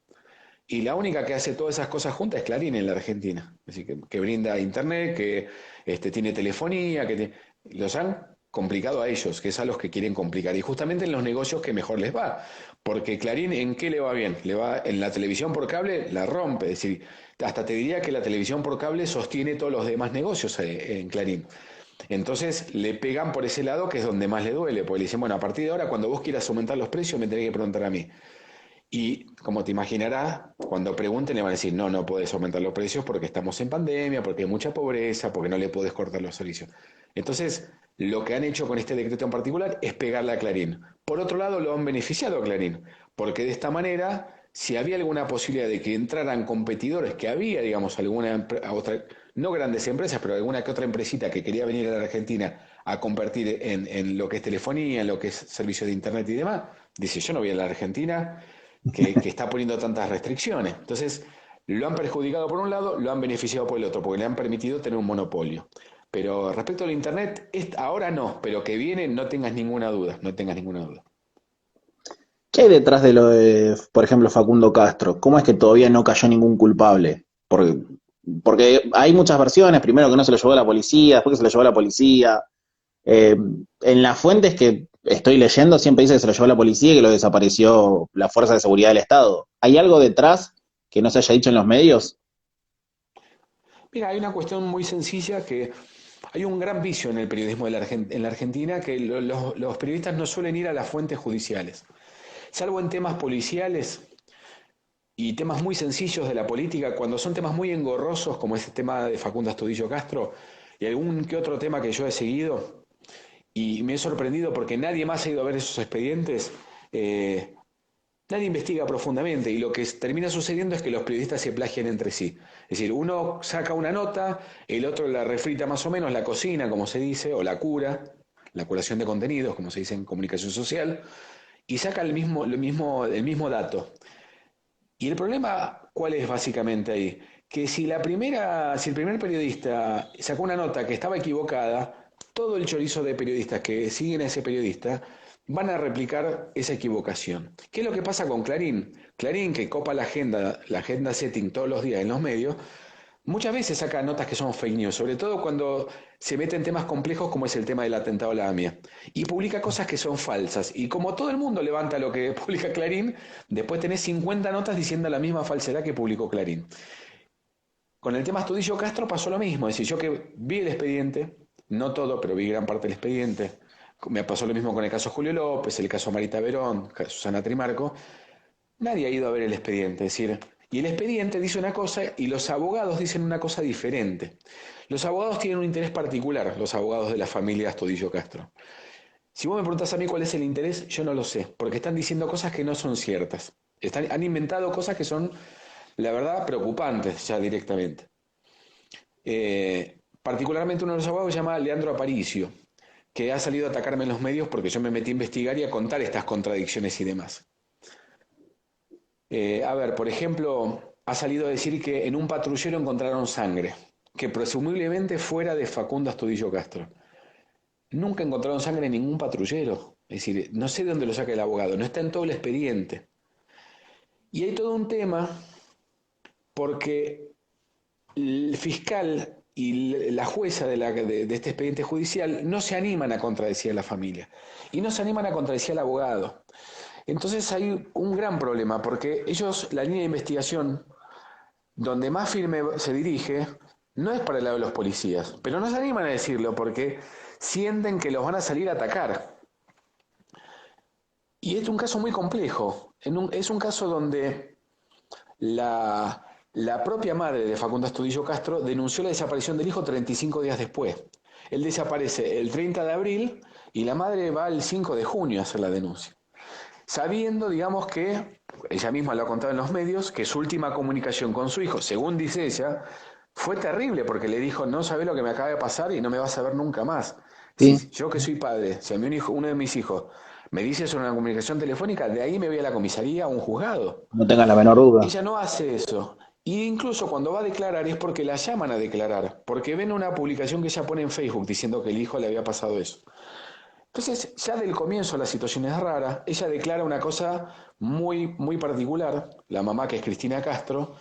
Speaker 2: Y la única que hace todas esas cosas juntas es Clarín en la Argentina. Así que brinda internet, que tiene telefonía, los han complicado a ellos, que es a los que quieren complicar. Y justamente en los negocios que mejor les va. Porque Clarín, ¿en qué le va bien? Le va en la televisión por cable, la rompe. Es decir, hasta te diría que la televisión por cable sostiene todos los demás negocios en Clarín. Entonces le pegan por ese lado, que es donde más le duele, porque le dicen, bueno, a partir de ahora, cuando vos quieras aumentar los precios, me tenés que preguntar a mí. Y como te imaginarás, cuando pregunten le van a decir, no, no puedes aumentar los precios porque estamos en pandemia, porque hay mucha pobreza, porque no le puedes cortar los servicios. Entonces, lo que han hecho con este decreto en particular es pegarle a Clarín. Por otro lado, lo han beneficiado a Clarín, porque de esta manera, si había alguna posibilidad de que entraran competidores, que había, digamos, alguna otra, no grandes empresas, pero alguna que otra empresita que quería venir a la Argentina a convertir en lo que es telefonía, en lo que es servicio de internet y demás, dice, yo no voy a la Argentina que está poniendo tantas restricciones. Entonces, lo han perjudicado por un lado, lo han beneficiado por el otro, porque le han permitido tener un monopolio. Pero respecto al Internet, ahora no, pero que viene no tengas ninguna duda, no tengas ninguna duda.
Speaker 1: ¿Qué hay detrás de lo de, por ejemplo, Facundo Castro? ¿Cómo es que todavía no cayó ningún culpable? Porque hay muchas versiones, primero que no se lo llevó a la policía, después que se lo llevó a la policía. En las fuentes que estoy leyendo siempre dice que se lo llevó a la policía y que lo desapareció la Fuerza de Seguridad del Estado. ¿Hay algo detrás que no se haya dicho en los medios?
Speaker 2: Mira, hay una cuestión muy sencilla que hay un gran vicio en el periodismo en la Argentina que los periodistas no suelen ir a las fuentes judiciales. Salvo en temas policiales y temas muy sencillos de la política, cuando son temas muy engorrosos como ese tema de Facundo Astudillo Castro y algún que otro tema que yo he seguido, y me he sorprendido porque nadie más ha ido a ver esos expedientes. Nadie investiga profundamente y lo que termina sucediendo es que los periodistas se plagian entre sí. Es decir, uno saca una nota, el otro la refrita más o menos, la cocina, como se dice, o la curación de contenidos, como se dice en comunicación social, y saca el mismo dato. Y el problema, ¿cuál es básicamente ahí? Que si el primer periodista sacó una nota que estaba equivocada, todo el chorizo de periodistas que siguen a ese periodista van a replicar esa equivocación. ¿Qué es lo que pasa con Clarín? Clarín, que copa la agenda setting todos los días en los medios, muchas veces saca notas que son fake news, sobre todo cuando se mete en temas complejos como es el tema del atentado a la AMIA. Y publica cosas que son falsas. Y como todo el mundo levanta lo que publica Clarín, después tenés 50 notas diciendo la misma falsedad que publicó Clarín. Con el tema Astudillo Castro pasó lo mismo. Es decir, yo que vi el expediente, no todo, pero vi gran parte del expediente. Me pasó lo mismo con el caso Julio López, el caso Marita Verón, Susana Trimarco. Nadie ha ido a ver el expediente, es decir, y el expediente dice una cosa y los abogados dicen una cosa diferente. Los abogados tienen un interés particular, los abogados de la familia Astudillo Castro. Si vos me preguntás a mí cuál es el interés, yo no lo sé, porque están diciendo cosas que no son ciertas. Han inventado cosas que son, la verdad, preocupantes ya directamente. Particularmente uno de los abogados se llama Leandro Aparicio, que ha salido a atacarme en los medios porque yo me metí a investigar y a contar estas contradicciones y demás. A ver, por ejemplo, ha salido a decir que en un patrullero encontraron sangre, que presumiblemente fuera de Facundo Astudillo Castro. Nunca encontraron sangre en ningún patrullero. Es decir, no sé de dónde lo saca el abogado, no está en todo el expediente. Y hay todo un tema porque el fiscal y la jueza de este expediente judicial no se animan a contradecir a la familia y no se animan a contradecir al abogado. Entonces hay un gran problema porque ellos, la línea de investigación donde más firme se dirige, no es para el lado de los policías, pero no se animan a decirlo porque sienten que los van a salir a atacar. Y es un caso muy complejo. Es un caso donde la propia madre de Facundo Astudillo Castro denunció la desaparición del hijo 35 días después. Él desaparece el 30 de abril y la madre va el 5 de junio a hacer la denuncia. Sabiendo, digamos, que, ella misma lo ha contado en los medios, que su última comunicación con su hijo, según dice ella, fue terrible porque le dijo, no sabés lo que me acaba de pasar y no me vas a ver nunca más. Si
Speaker 1: Sí,
Speaker 2: yo que soy padre, si a mí uno de mis hijos me dice sobre una comunicación telefónica, de ahí me voy a la comisaría a un juzgado.
Speaker 1: no tengan la menor duda.
Speaker 2: Ella no hace eso. Y incluso cuando va a declarar es porque la llaman a declarar, porque ven una publicación que ella pone en Facebook diciendo que el hijo le había pasado eso. Entonces, ya del comienzo la situación es rara. Ella declara una cosa muy, muy particular, la mamá que es Cristina Castro,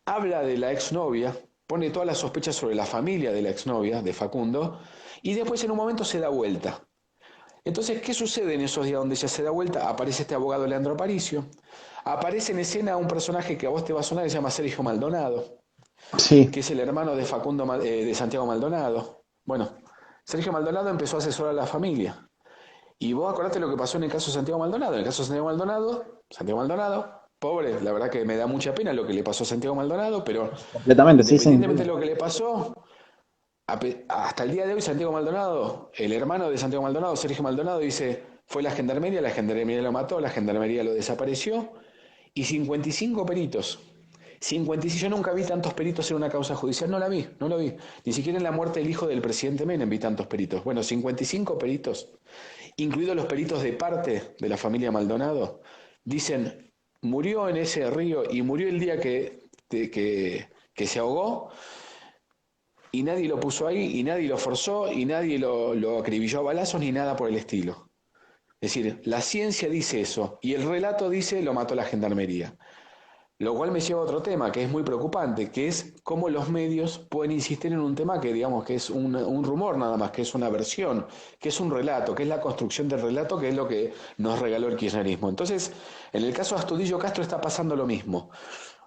Speaker 2: habla de la exnovia, pone todas las sospechas sobre la familia de la exnovia, de Facundo, y después en un momento se da vuelta. Entonces, ¿qué sucede en esos días donde ella se da vuelta? Aparece este abogado Leandro Aparicio, aparece en escena un personaje que a vos te va a sonar, que se llama Sergio Maldonado,
Speaker 1: Sí,
Speaker 2: que es el hermano de de Santiago Maldonado. Bueno, Sergio Maldonado empezó a asesorar a la familia. Y vos acordate lo que pasó en el caso de Santiago Maldonado. En el caso de Santiago Maldonado, pobre, la verdad que me da mucha pena lo que le pasó a Santiago Maldonado, pero
Speaker 1: completamente, sí, sí.
Speaker 2: independientemente de lo que le pasó, hasta el día de hoy Santiago Maldonado, el hermano de Santiago Maldonado, Sergio Maldonado, dice, fue la gendarmería lo mató, la gendarmería lo desapareció, y 55 peritos. 55, yo nunca vi tantos peritos en una causa judicial, no la vi, no lo vi. Ni siquiera en la muerte del hijo del presidente Menem vi tantos peritos. Bueno, 55 peritos, incluidos los peritos de parte de la familia Maldonado, dicen, murió en ese río y murió el día que se ahogó y nadie lo puso ahí y nadie lo forzó y nadie lo acribilló a balazos ni nada por el estilo. Es decir, la ciencia dice eso y el relato dice lo mató la gendarmería. Lo cual me lleva a otro tema que es muy preocupante, que es cómo los medios pueden insistir en un tema que digamos que es un rumor nada más, que es una versión, que es un relato, que es la construcción del relato, que es lo que nos regaló el kirchnerismo. Entonces, en el caso de Astudillo Castro está pasando lo mismo.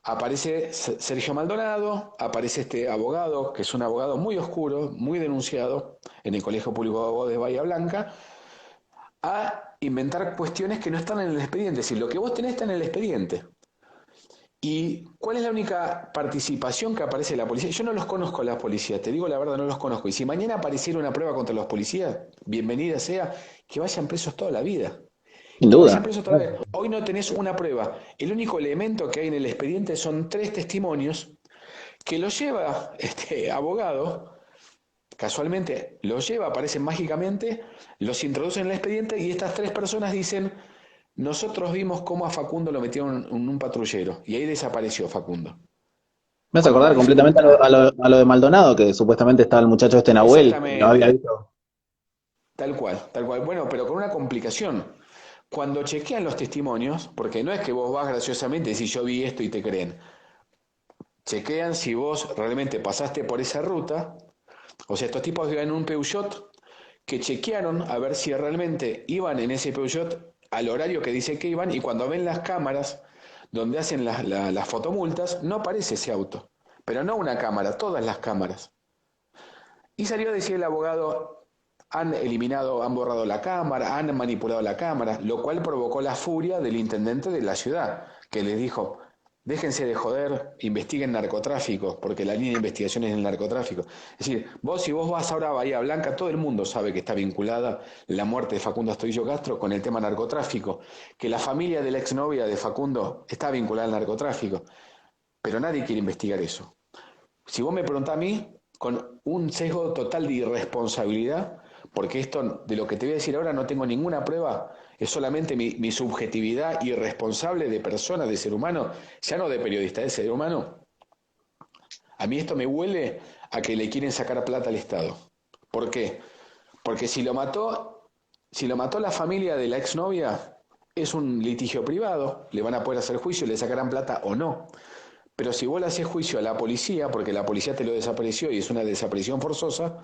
Speaker 2: Aparece Sergio Maldonado, aparece este abogado, que es un abogado muy oscuro, muy denunciado en el Colegio Público de Abogados de Bahía Blanca, a inventar cuestiones que no están en el expediente. Es decir, lo que vos tenés está en el expediente. ¿Y cuál es la única participación que aparece de la policía? Yo no los conozco a las policías, te digo la verdad, no los conozco. Y si mañana apareciera una prueba contra los policías, bienvenida sea, que vayan presos toda la vida.
Speaker 1: Sin
Speaker 2: Que vayan
Speaker 1: duda.
Speaker 2: presos toda la vida. Hoy no tenés una prueba. El único elemento que hay en el expediente son 3 testimonios que los lleva este abogado, casualmente los lleva, aparecen mágicamente, los introducen en el expediente y estas 3 personas dicen, nosotros vimos cómo a Facundo lo metieron en un patrullero y ahí desapareció Facundo.
Speaker 1: Me hace
Speaker 2: Con lo
Speaker 1: acordar
Speaker 2: cual es
Speaker 1: completamente a lo de Maldonado, que supuestamente estaba el muchacho este Nahuel, que no había
Speaker 2: exactamente,
Speaker 1: visto.
Speaker 2: tal cual, tal cual. Bueno, pero con una complicación. Cuando chequean los testimonios, porque no es que vos vas graciosamente y decís yo vi esto y te creen, chequean si vos realmente pasaste por esa ruta, o sea, estos tipos iban en un Peugeot que chequearon a ver si realmente iban en ese Peugeot al horario que dice que iban y cuando ven las cámaras donde hacen las fotomultas, no aparece ese auto. Pero no una cámara, todas las cámaras. Y salió a decir el abogado, han eliminado, han borrado la cámara, han manipulado la cámara, lo cual provocó la furia del intendente de la ciudad, que les dijo, déjense de joder, investiguen narcotráfico, porque la línea de investigación es el narcotráfico. Es decir, si vos vas ahora a Bahía Blanca, todo el mundo sabe que está vinculada la muerte de Facundo Astudillo Castro con el tema narcotráfico, que la familia de la exnovia de Facundo está vinculada al narcotráfico, pero nadie quiere investigar eso. Si vos me preguntás a mí, con un sesgo total de irresponsabilidad, porque esto de lo que te voy a decir ahora no tengo ninguna prueba, es solamente mi subjetividad irresponsable de persona, de ser humano, ya no de periodista, de ser humano, a mí esto me huele a que le quieren sacar plata al Estado. ¿Por qué? Porque si lo mató la familia de la exnovia, es un litigio privado, le van a poder hacer juicio, le sacarán plata o no. Pero si vos le haces juicio a la policía, porque la policía te lo desapareció y es una desaparición forzosa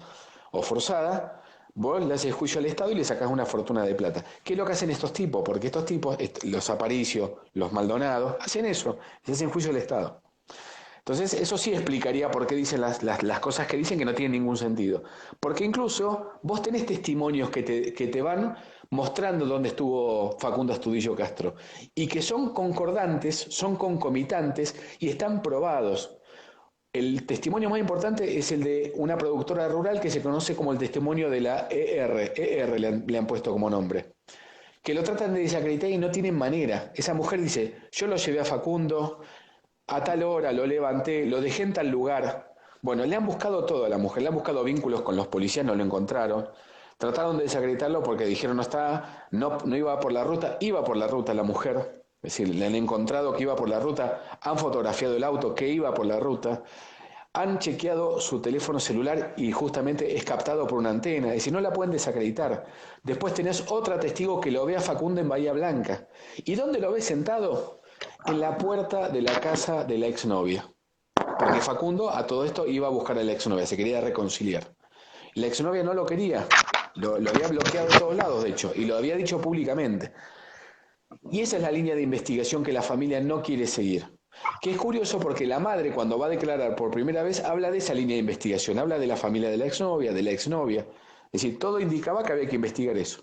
Speaker 2: o forzada, vos le haces juicio al Estado y le sacás una fortuna de plata. ¿Qué es lo que hacen estos tipos? Porque estos tipos, los Aparicio, los Maldonados, hacen eso, le hacen juicio al Estado. Entonces, eso sí explicaría por qué dicen las cosas que dicen que no tienen ningún sentido. Porque incluso vos tenés testimonios que te van mostrando dónde estuvo Facundo Astudillo Castro y que son concordantes, son concomitantes y están probados. El testimonio más importante es el de una productora rural que se conoce como el testimonio de la ER le han puesto como nombre, que lo tratan de desacreditar y no tienen manera. Esa mujer dice, yo lo llevé a Facundo, a tal hora lo levanté, lo dejé en tal lugar. Bueno, le han buscado todo a la mujer, le han buscado vínculos con los policías, no lo encontraron. Trataron de desacreditarlo porque dijeron no está, no iba por la ruta, iba por la ruta la mujer. Es decir, le han encontrado que iba por la ruta, han fotografiado el auto que iba por la ruta, han chequeado su teléfono celular y justamente es captado por una antena, es decir, no la pueden desacreditar. Después tenés otra testigo que lo ve a Facundo en Bahía Blanca. ¿Y dónde lo ve sentado? En la puerta de la casa de la exnovia. Porque Facundo a todo esto iba a buscar a la exnovia, se quería reconciliar. La exnovia no lo quería, lo había bloqueado de todos lados, de hecho, y lo había dicho públicamente. Y esa es la línea de investigación que la familia no quiere seguir. Que es curioso porque la madre, cuando va a declarar por primera vez, habla de esa línea de investigación, habla de la familia de la exnovia, de la exnovia. Es decir, todo indicaba que había que investigar eso.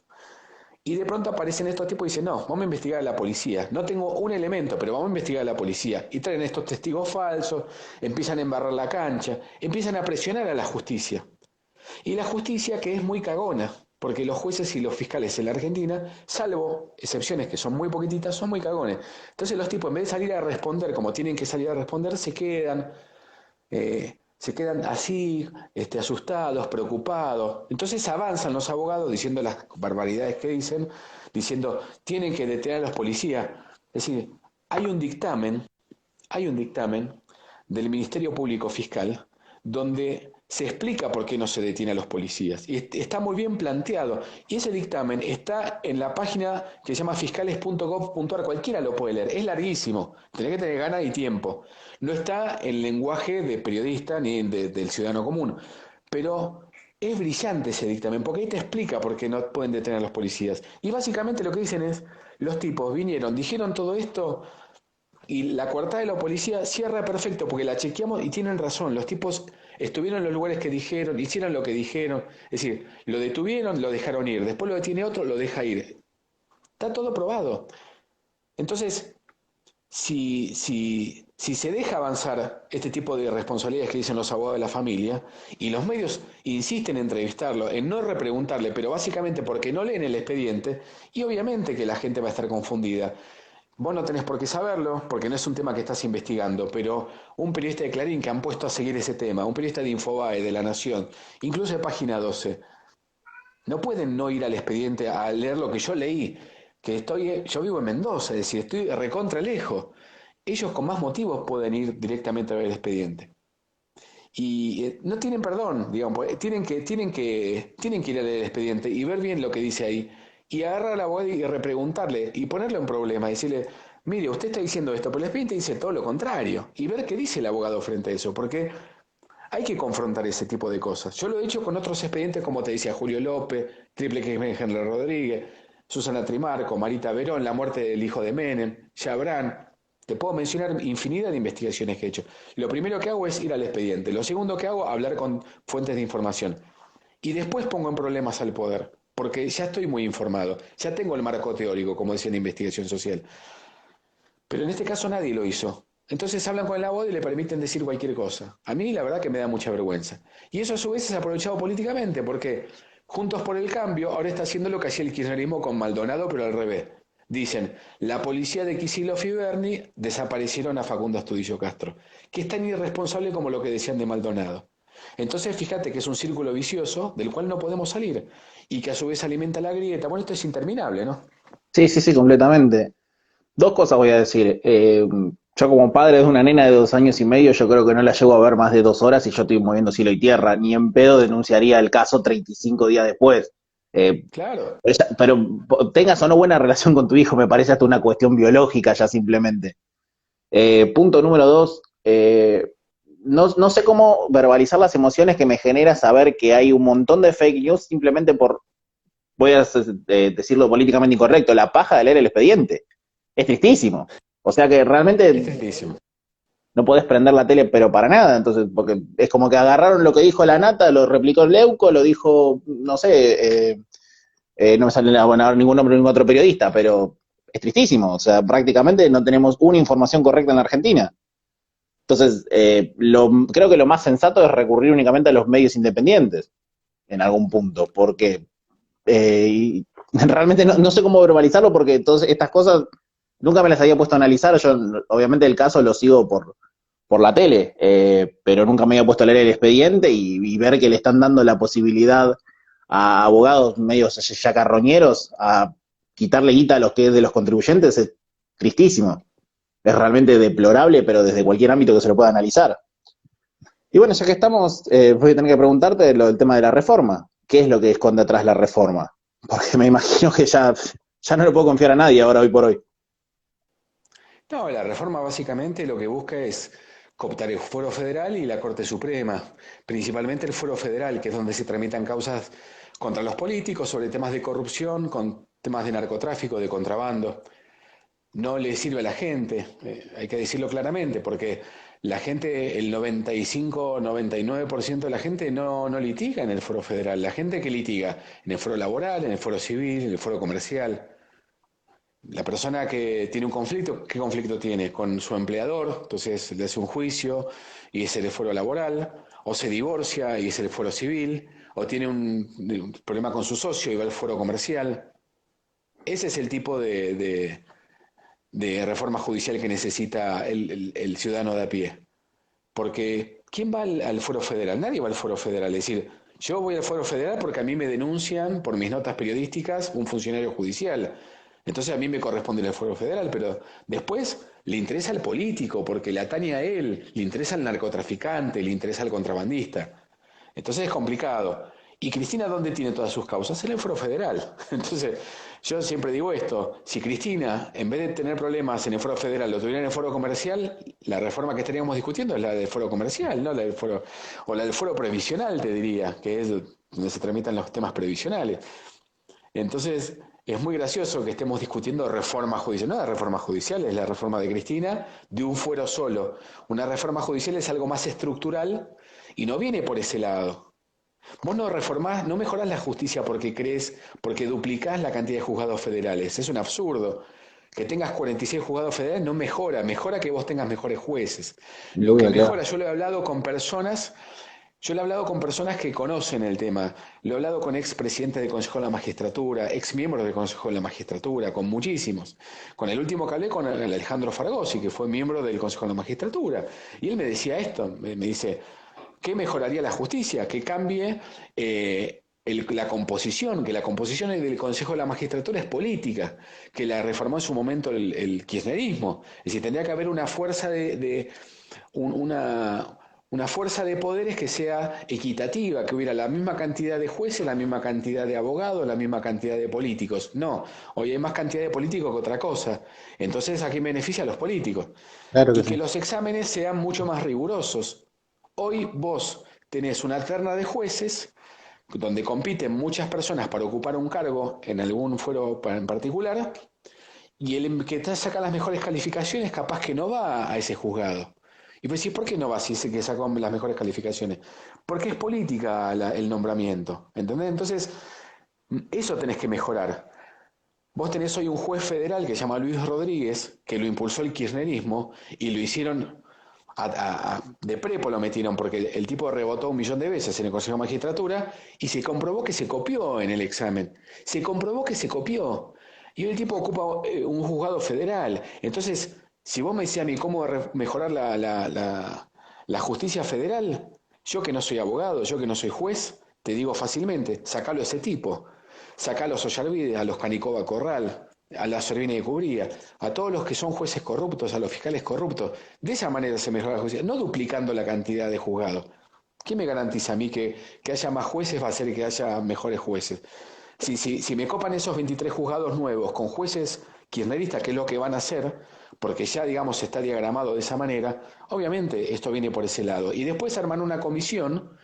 Speaker 2: Y de pronto aparecen estos tipos y dicen, no, vamos a investigar a la policía. No tengo un elemento, pero vamos a investigar a la policía. Y traen estos testigos falsos, empiezan a embarrar la cancha, empiezan a presionar a la justicia. Y la justicia que es muy cagona, porque los jueces y los fiscales en la Argentina, salvo excepciones que son muy poquititas, son muy cagones. Entonces los tipos, en vez de salir a responder como tienen que salir a responder, se quedan así, asustados, preocupados. Entonces avanzan los abogados diciendo las barbaridades que dicen, diciendo tienen que detener a los policías. Es decir, hay un dictamen, hay un dictamen del Ministerio Público Fiscal donde se explica por qué no se detiene a los policías. Y está muy bien planteado. Y ese dictamen está en la página que se llama fiscales.gov.ar. Cualquiera lo puede leer. Es larguísimo. Tenés que tener ganas y tiempo. No está en lenguaje de periodista ni del ciudadano común. Pero es brillante ese dictamen, porque ahí te explica por qué no pueden detener a los policías. Y básicamente lo que dicen es, los tipos vinieron, dijeron todo esto, y la coartada de la policía cierra perfecto porque la chequeamos y tienen razón. Los tipos estuvieron en los lugares que dijeron, hicieron lo que dijeron. Es decir, lo detuvieron, lo dejaron ir. Después lo detiene otro, lo deja ir. Está todo probado. Entonces, si se deja avanzar este tipo de responsabilidades que dicen los abogados de la familia y los medios insisten en entrevistarlo, en no repreguntarle, pero básicamente porque no leen el expediente, y obviamente que la gente va a estar confundida. Vos no tenés por qué saberlo, porque no es un tema que estás investigando, pero un periodista de Clarín que han puesto a seguir ese tema, un periodista de Infobae, de La Nación, incluso de Página 12, no pueden no ir al expediente a leer lo que yo leí, yo vivo en Mendoza, es decir, estoy recontra lejos. Ellos con más motivos pueden ir directamente a ver el expediente. Y no tienen perdón, digamos, tienen que ir a leer el expediente y ver bien lo que dice ahí. Y agarrar a la abogada y repreguntarle y ponerle un problema, decirle, mire, usted está diciendo esto, pero el expediente dice todo lo contrario. Y ver qué dice el abogado frente a eso, porque hay que confrontar ese tipo de cosas. Yo lo he hecho con otros expedientes, como te decía, Julio López, Triple X Henry Rodríguez, Susana Trimarco, Marita Verón, la muerte del hijo de Menem, Chabrán. Te puedo mencionar infinidad de investigaciones que he hecho. Lo primero que hago es ir al expediente. Lo segundo que hago, hablar con fuentes de información. Y después pongo en problemas al poder, porque ya estoy muy informado, ya tengo el marco teórico, como decía en investigación social. Pero en este caso nadie lo hizo. Entonces hablan con el abogado y le permiten decir cualquier cosa. A mí la verdad que me da mucha vergüenza. Y eso a su vez es aprovechado políticamente, porque Juntos por el Cambio ahora está haciendo lo que hacía el kirchnerismo con Maldonado, pero al revés. Dicen, la policía de Kicillof y Berni desaparecieron a Facundo Astudillo Castro, que es tan irresponsable como lo que decían de Maldonado. Entonces fíjate que es un círculo vicioso del cual no podemos salir y que a su vez alimenta la grieta. Bueno, esto es interminable, ¿no?
Speaker 1: Sí, sí, sí, completamente. Dos cosas voy a decir. Yo como padre de una nena de 2 años y medio, yo creo que no la llevo a ver más de 2 horas y yo estoy moviendo cielo y tierra. Ni en pedo denunciaría el caso 35 días después. Eh,
Speaker 2: Claro,
Speaker 1: pero tengas o no buena relación con tu hijo, me parece hasta una cuestión biológica ya simplemente. Punto número dos, no sé cómo verbalizar las emociones que me genera saber que hay un montón de fake news simplemente por, voy a decirlo políticamente incorrecto, la paja de leer el expediente. Es tristísimo. O sea que
Speaker 2: es
Speaker 1: realmente
Speaker 2: tristísimo.
Speaker 1: no podés prender la tele, pero para nada. Entonces, porque es como que agarraron lo que dijo la nata, lo replicó Leuco, lo dijo, no sé, no me sale bueno, ningún nombre de ningún otro periodista, pero es tristísimo. O sea, prácticamente no tenemos una información correcta en la Argentina. Entonces, creo que lo más sensato es recurrir únicamente a los medios independientes en algún punto, porque realmente no sé cómo verbalizarlo porque todas estas cosas nunca me las había puesto a analizar. Yo, obviamente, el caso lo sigo por la tele, pero nunca me había puesto a leer el expediente y ver que le están dando la posibilidad a abogados medios chacarroñeros a quitarle guita a los que es de los contribuyentes es tristísimo. Es realmente deplorable, pero desde cualquier ámbito que se lo pueda analizar. Y bueno, ya que estamos, voy a tener que preguntarte lo del tema de la reforma. ¿Qué es lo que esconde atrás la reforma? Porque me imagino que ya no le puedo confiar a nadie ahora, hoy por hoy.
Speaker 2: No, la reforma básicamente lo que busca es cooptar el Fuero Federal y la Corte Suprema, principalmente el Fuero Federal, que es donde se tramitan causas contra los políticos sobre temas de corrupción, con temas de narcotráfico, de contrabando. No le sirve a la gente, hay que decirlo claramente, porque la gente, el 95-99% de la gente no litiga en el Fuero Federal. La gente que litiga en el Fuero Laboral, en el Fuero Civil, en el Fuero Comercial. La persona que tiene un conflicto, ¿qué conflicto tiene? Con su empleador, entonces le hace un juicio y es el fuero laboral, o se divorcia y es el fuero civil, o tiene un problema con su socio y va al fuero comercial. Ese es el tipo de reforma judicial que necesita el ciudadano de a pie. Porque ¿quién va al fuero federal? Nadie va al fuero federal. Es decir, yo voy al fuero federal porque a mí me denuncian por mis notas periodísticas un funcionario judicial. Entonces a mí me corresponde el fuero federal, pero después le interesa al político porque le atañe a él, le interesa al narcotraficante, le interesa al contrabandista. Entonces es complicado. ¿Y Cristina dónde tiene todas sus causas? En el Foro Federal. Entonces, yo siempre digo esto, si Cristina, en vez de tener problemas en el Foro Federal, lo tuviera en el Foro Comercial, la reforma que estaríamos discutiendo es la del Foro Comercial, ¿no? La del Foro, o la del Foro Previsional, te diría, que es donde se tramitan los temas previsionales. Entonces, es muy gracioso que estemos discutiendo reforma judicial. No la reforma judicial, es la reforma de Cristina de un fuero solo. Una reforma judicial es algo más estructural y no viene por ese lado. Vos no reformás, no mejorás la justicia porque crees, porque duplicás la cantidad de juzgados federales. Es un absurdo. Que tengas 46 juzgados federales no mejora, mejora que vos tengas mejores jueces.
Speaker 1: Sin
Speaker 2: Lo que
Speaker 1: duda, claro.
Speaker 2: mejora, yo lo he hablado con personas que conocen el tema, lo he hablado con ex presidentes del Consejo de la Magistratura, ex miembros del Consejo de la Magistratura, con muchísimos. Con el último que hablé con el Alejandro Fargosi, que fue miembro del Consejo de la Magistratura. Y él me decía esto, me dice, ¿qué mejoraría la justicia? Que cambie la composición, que la composición del Consejo de la Magistratura es política, que la reformó en su momento el kirchnerismo. Es decir, tendría que haber una fuerza una fuerza de poderes que sea equitativa, que hubiera la misma cantidad de jueces, la misma cantidad de abogados, la misma cantidad de políticos. No, hoy hay más cantidad de políticos que otra cosa. Entonces, ¿a quién beneficia? A los políticos.
Speaker 1: Claro que
Speaker 2: Y
Speaker 1: sí.
Speaker 2: que los exámenes sean mucho más rigurosos. Hoy vos tenés una terna de jueces donde compiten muchas personas para ocupar un cargo en algún fuero en particular, y el que saca las mejores calificaciones capaz que no va a ese juzgado. Y pues sí, ¿por qué no va si dice que sacó las mejores calificaciones? Porque es política el nombramiento, ¿entendés? Entonces, eso tenés que mejorar. Vos tenés hoy un juez federal que se llama Luis Rodríguez, que lo impulsó el kirchnerismo y lo hicieron de prepo lo metieron porque el tipo rebotó 1 millón de veces en el Consejo de Magistratura y se comprobó que se copió en el examen. Se comprobó que se copió. Y hoy el tipo ocupa un juzgado federal. Entonces, si vos me decís a mí cómo mejorar la justicia federal, yo que no soy abogado, yo que no soy juez, te digo fácilmente, sacalo a ese tipo. Sacalo a los Ollarvide, a los Canicova Corral, a la Servini de Cubría, a todos los que son jueces corruptos, a los fiscales corruptos. De esa manera se mejora la justicia, no duplicando la cantidad de juzgados. ¿Qué me garantiza a mí que haya más jueces va a hacer que haya mejores jueces? Si me copan esos 23 juzgados nuevos con jueces kirchneristas, que es lo que van a hacer, porque ya, digamos, está diagramado de esa manera, obviamente esto viene por ese lado. Y después arman una comisión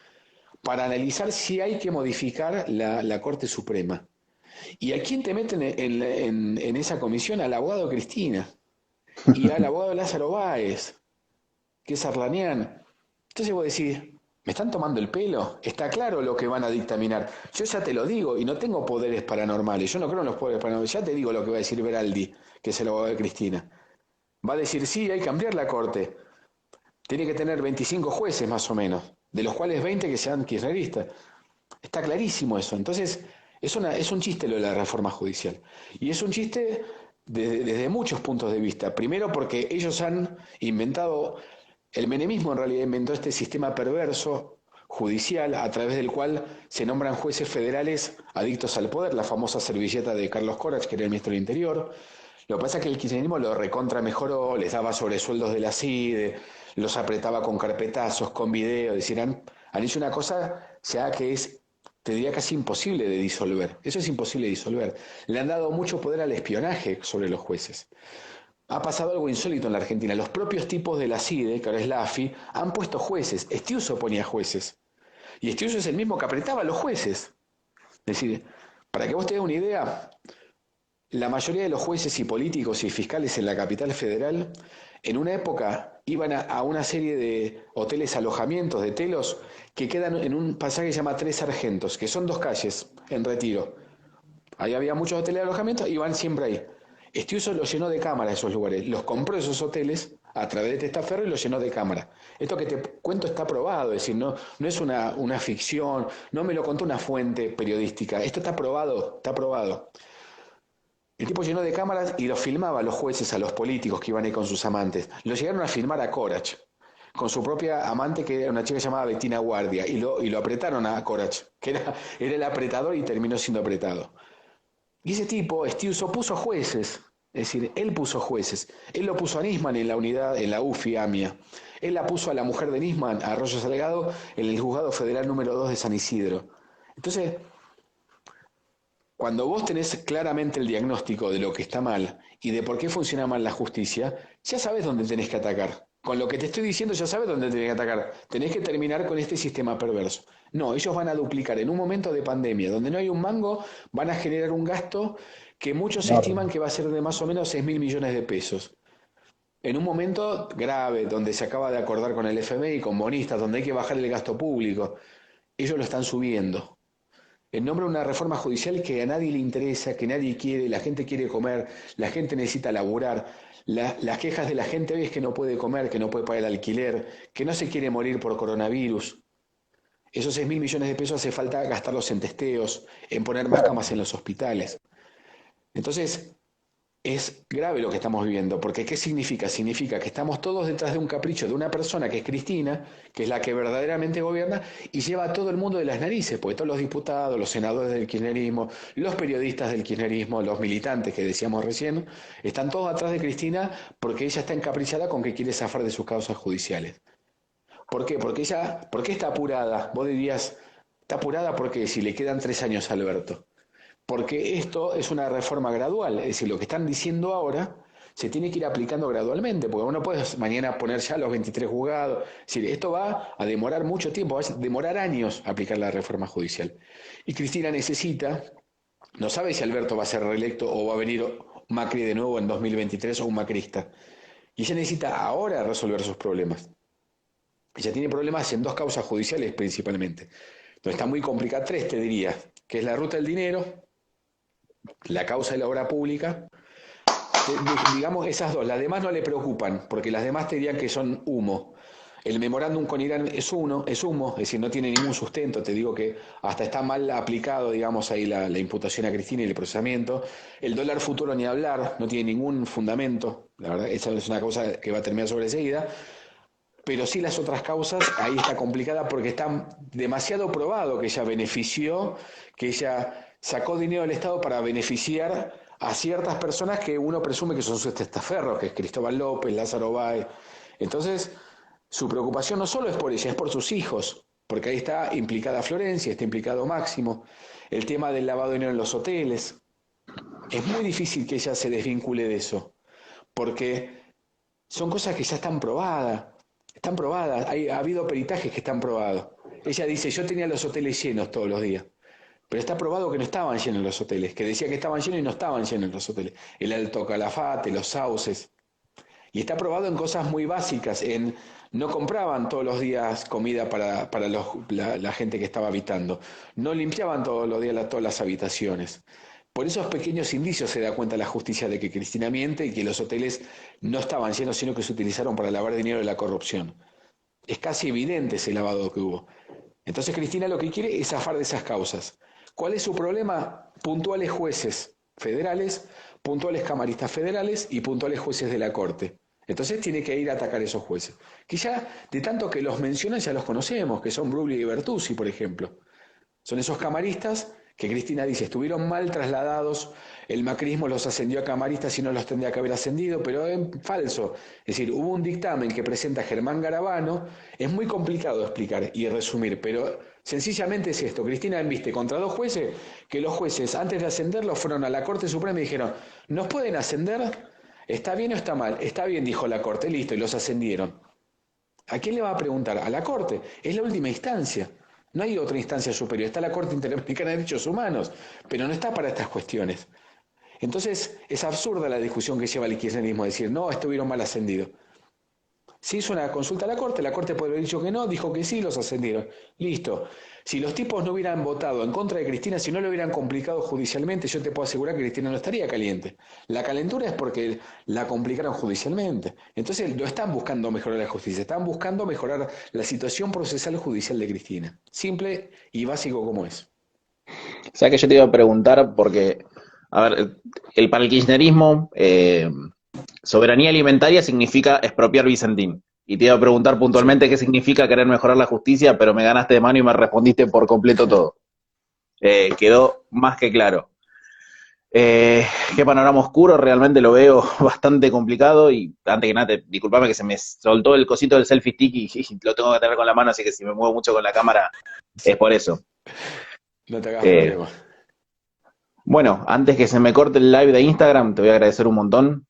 Speaker 2: para analizar si hay que modificar la Corte Suprema. ¿Y a quién te meten en esa comisión? Al abogado Cristina y al abogado Lázaro Báez, que es Arlanián. Entonces vos decís, ¿me están tomando el pelo? Está claro lo que van a dictaminar. Yo ya te lo digo y no tengo poderes paranormales. Yo no creo en los poderes paranormales. Ya te digo lo que va a decir Beraldi, que es el abogado de Cristina. Va a decir, sí, hay que cambiar la Corte. Tiene que tener 25 jueces más o menos, de los cuales 20 que sean kirchneristas. Está clarísimo eso. Entonces, es un chiste lo de la reforma judicial. Y es un chiste desde muchos puntos de vista. Primero porque ellos han inventado, el menemismo en realidad inventó este sistema perverso judicial a través del cual se nombran jueces federales adictos al poder, la famosa servilleta de Carlos Corach, que era el ministro del Interior. Lo que pasa es que el kirchnerismo lo recontra mejoró, les daba sobresueldos de la CIDE, los apretaba con carpetazos, con video, es decir, han hecho una cosa ya que es, te diría, casi imposible de disolver. Eso es imposible de disolver. Le han dado mucho poder al espionaje sobre los jueces. Ha pasado algo insólito en la Argentina. Los propios tipos de la CIDE, que ahora es la AFI, han puesto jueces. Estiuso ponía jueces. Y Estiuso es el mismo que apretaba a los jueces. Es decir, para que vos te des una idea, la mayoría de los jueces y políticos y fiscales en la capital federal, en una época iban a una serie de hoteles alojamientos de telos que quedan en un pasaje que se llama Tres Sargentos, que son 2 calles en Retiro. Ahí había muchos hoteles de alojamiento y van siempre ahí. Estiuso los llenó de cámaras esos lugares, los compró esos hoteles a través de Testaferro y los llenó de cámaras. Esto que te cuento está probado, es decir, no es una ficción, no me lo contó una fuente periodística, esto está probado, está probado. El tipo llenó de cámaras y los filmaba a los jueces, a los políticos que iban ahí con sus amantes. Lo llegaron a filmar a Corach, con su propia amante, que era una chica llamada Bettina Guardia, y lo apretaron a Corach, que era el apretador y terminó siendo apretado. Y ese tipo, Estiuso, puso jueces, es decir, él puso jueces. Él lo puso a Nisman en la unidad, en la UFI AMIA. Él la puso a la mujer de Nisman, a Arroyo Salgado, en el juzgado federal número 2 de San Isidro. Entonces, cuando vos tenés claramente el diagnóstico de lo que está mal y de por qué funciona mal la justicia, ya sabes dónde tenés que atacar. Con lo que te estoy diciendo ya sabes dónde tenés que atacar. Tenés que terminar con este sistema perverso. No, ellos van a duplicar en un momento de pandemia, donde no hay un mango, van a generar un gasto que muchos estiman que va a ser de más o menos 6.000 millones de pesos. En un momento grave, donde se acaba de acordar con el FMI, con bonistas, donde hay que bajar el gasto público, ellos lo están subiendo en nombre de una reforma judicial que a nadie le interesa, que nadie quiere, la gente quiere comer, la gente necesita laburar, las quejas de la gente hoy es que no puede comer, que no puede pagar el alquiler, que no se quiere morir por coronavirus. Esos 6.000 millones de pesos hace falta gastarlos en testeos, en poner más camas en los hospitales. Entonces, es grave lo que estamos viviendo, porque ¿qué significa? Significa que estamos todos detrás de un capricho de una persona que es Cristina, que es la que verdaderamente gobierna, y lleva a todo el mundo de las narices, porque todos los diputados, los senadores del kirchnerismo, los periodistas del kirchnerismo, los militantes que decíamos recién, están todos atrás de Cristina porque ella está encaprichada con que quiere zafar de sus causas judiciales. ¿Por qué? ¿Por qué está apurada? Vos dirías, está apurada porque si le quedan 3 años a Alberto. Porque esto es una reforma gradual, es decir, lo que están diciendo ahora se tiene que ir aplicando gradualmente, porque uno puede mañana poner ya los 23 juzgados, es decir, esto va a demorar mucho tiempo, va a demorar años aplicar la reforma judicial. Y Cristina necesita, no sabe si Alberto va a ser reelecto o va a venir Macri de nuevo en 2023 o un macrista, y ella necesita ahora resolver sus problemas. Ella tiene problemas en 2 causas judiciales principalmente. Entonces está muy complicada, 3 te diría, que es la ruta del dinero, la causa de la obra pública, digamos esas 2, las demás no le preocupan, porque las demás te dirían que son humo. El memorándum con Irán es humo, es decir, no tiene ningún sustento, te digo que hasta está mal aplicado, digamos, ahí la imputación a Cristina y el procesamiento. El dólar futuro ni hablar, no tiene ningún fundamento, la verdad, esa es una causa que va a terminar sobreseída. Pero sí las otras causas, ahí está complicada porque está demasiado probado que ella benefició, que ella sacó dinero del Estado para beneficiar a ciertas personas que uno presume que son sus testaferros, que es Cristóbal López, Lázaro Báez. Entonces, su preocupación no solo es por ella, es por sus hijos. porque ahí está implicada Florencia, está implicado Máximo, el tema del lavado de dinero en los hoteles. Es muy difícil que ella se desvincule de eso, porque son cosas que ya están probadas, ha habido peritajes que están probados. Ella dice, yo tenía los hoteles llenos todos los días, pero está probado que no estaban llenos los hoteles, que decía que estaban llenos y no estaban llenos los hoteles. El Alto Calafate, los sauces. Y está probado en cosas muy básicas, en no compraban todos los días comida para la gente que estaba habitando, no limpiaban todos los días todas las habitaciones. Por esos pequeños indicios se da cuenta la justicia de que Cristina miente y que los hoteles no estaban llenos, sino que se utilizaron para lavar dinero de la corrupción. Es casi evidente ese lavado que hubo. Entonces Cristina lo que quiere es zafar de esas causas. ¿Cuál es su problema? Puntuales jueces federales, puntuales camaristas federales y puntuales jueces de la Corte. Entonces tiene que ir a atacar a esos jueces. Que ya, de tanto que los mencionan, ya los conocemos, que son Brugli y Bertuzzi, por ejemplo. Son esos camaristas que Cristina dice, estuvieron mal trasladados, el macrismo los ascendió a camaristas y no los tendría que haber ascendido, pero es falso. Es decir, hubo un dictamen que presenta Germán Garabano, es muy complicado de explicar y resumir, pero sencillamente es esto. Cristina embiste contra dos jueces, que los jueces antes de ascenderlos fueron a la Corte Suprema y dijeron, ¿nos pueden ascender? ¿Está bien o está mal? Está bien, dijo la Corte, listo, y los ascendieron. ¿A quién le va a preguntar? A la Corte. Es la última instancia. No hay otra instancia superior. Está la Corte Interamericana de Derechos Humanos, pero no está para estas cuestiones. Entonces, es absurda la discusión que lleva el kirchnerismo, decir, no, estuvieron mal ascendidos. Se hizo una consulta a la Corte puede haber dicho que no, dijo que sí, los ascendieron. Listo. Si los tipos no hubieran votado en contra de Cristina, si no lo hubieran complicado judicialmente, yo te puedo asegurar que Cristina no estaría caliente. La calentura es porque la complicaron judicialmente. Entonces no están buscando mejorar la justicia, están buscando mejorar la situación procesal judicial de Cristina. Simple y básico como es.
Speaker 1: O sea que yo te iba a preguntar, porque, a ver, para el kirchnerismo, soberanía alimentaria significa expropiar Vicentín. Y te iba a preguntar
Speaker 2: Sí.
Speaker 1: puntualmente qué significa querer mejorar la justicia, pero me ganaste de mano y me respondiste por completo todo. Quedó más que claro. Qué panorama oscuro, realmente lo veo bastante complicado y antes que nada, disculpame que se me soltó el cosito del selfie stick y lo tengo que tener con la mano, así que si me muevo mucho con la cámara es por eso.
Speaker 2: No te hagas
Speaker 1: Eh,
Speaker 2: problema.
Speaker 1: bueno, antes que se me corte el live de Instagram, te voy a agradecer un montón.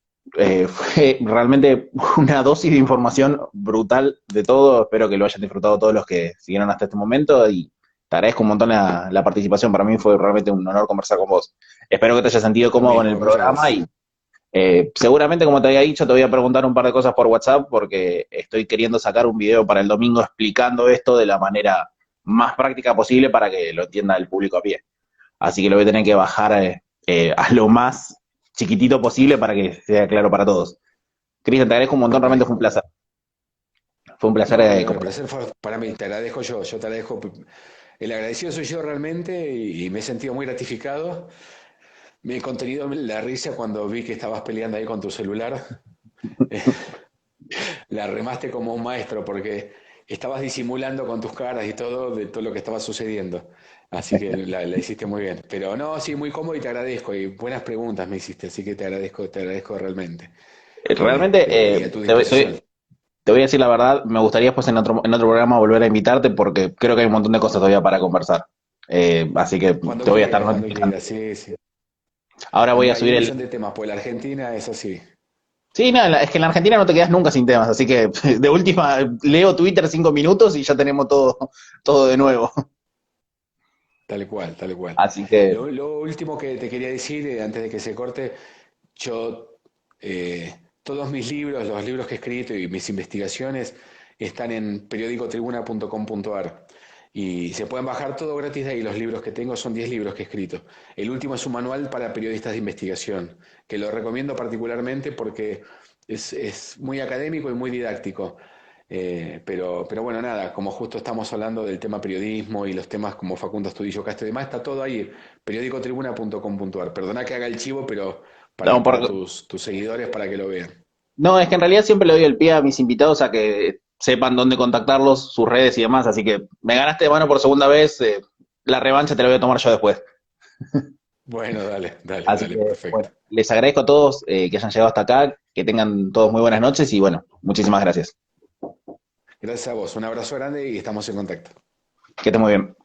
Speaker 1: Fue realmente una dosis de información brutal de todo. Espero que lo hayan disfrutado todos los que siguieron hasta este momento y te agradezco un montón la participación. Para mí fue realmente un honor conversar con vos. Espero que te hayas sentido
Speaker 2: Lo
Speaker 1: cómodo con el
Speaker 2: mismo, muchas
Speaker 1: programa
Speaker 2: gracias.
Speaker 1: y seguramente, como te había dicho, te voy a preguntar un par de cosas por WhatsApp porque estoy queriendo sacar un video para el domingo explicando esto de la manera más práctica posible para que lo entienda el público a pie. Así que lo voy a tener que bajar a lo más chiquitito posible para que sea claro para todos. Cristian, te agradezco un montón,
Speaker 2: Ok.
Speaker 1: realmente fue un placer. Fue un placer
Speaker 2: No, no, el
Speaker 1: conversar.
Speaker 2: placer fue para mí, te agradezco yo te agradezco. El agradecido soy yo realmente y me he sentido muy gratificado. Me he contenido la risa cuando vi que estabas peleando ahí con tu celular. La remaste como un maestro porque estabas disimulando con tus caras y todo de todo lo que estaba sucediendo. Así que la hiciste muy bien. Pero no, sí, muy cómodo y te agradezco. Y buenas preguntas me hiciste, así que te agradezco realmente.
Speaker 1: Realmente,
Speaker 2: Y a tu disposición.
Speaker 1: te voy a decir la verdad, me gustaría después en otro programa volver a invitarte porque creo que hay un montón de cosas todavía para conversar. Así que te voy a estar
Speaker 2: Cuando
Speaker 1: notificando.
Speaker 2: quieras, sí, sí.
Speaker 1: Ahora voy a
Speaker 2: Hay
Speaker 1: subir
Speaker 2: un
Speaker 1: el...
Speaker 2: millón de temas, pues la Argentina es así.
Speaker 1: Sí, no, es que en la Argentina no te quedas nunca sin temas, así que de última leo Twitter 5 minutos y ya tenemos todo, todo de nuevo.
Speaker 2: Tal cual, tal cual.
Speaker 1: Así que
Speaker 2: Lo último que te quería decir, antes de que se corte, yo, todos mis libros, los libros que he escrito y mis investigaciones están en periodicotribuna.com.ar y se pueden bajar todo gratis de ahí. Los libros que tengo son 10 libros que he escrito. El último es un manual para periodistas de investigación, que lo recomiendo particularmente porque es muy académico y muy didáctico. Pero bueno, nada, como justo estamos hablando del tema periodismo y los temas como Facundo Astudillo Castro y demás, está todo ahí, periodicotribuna.com.ar. Perdona que haga el chivo, pero
Speaker 1: no,
Speaker 2: para tus seguidores, para que lo vean.
Speaker 1: no, es que en realidad siempre le doy el pie a mis invitados a que sepan dónde contactarlos, sus redes y demás, así que me ganaste de mano por segunda vez, la revancha te la voy a tomar yo después.
Speaker 2: Bueno, dale, dale,
Speaker 1: Así
Speaker 2: dale,
Speaker 1: que, bueno,
Speaker 2: perfecto.
Speaker 1: les agradezco a todos que hayan llegado hasta acá, que tengan todos muy buenas noches y bueno, muchísimas gracias.
Speaker 2: Gracias a vos, un abrazo grande y estamos en contacto.
Speaker 1: Que esté muy bien.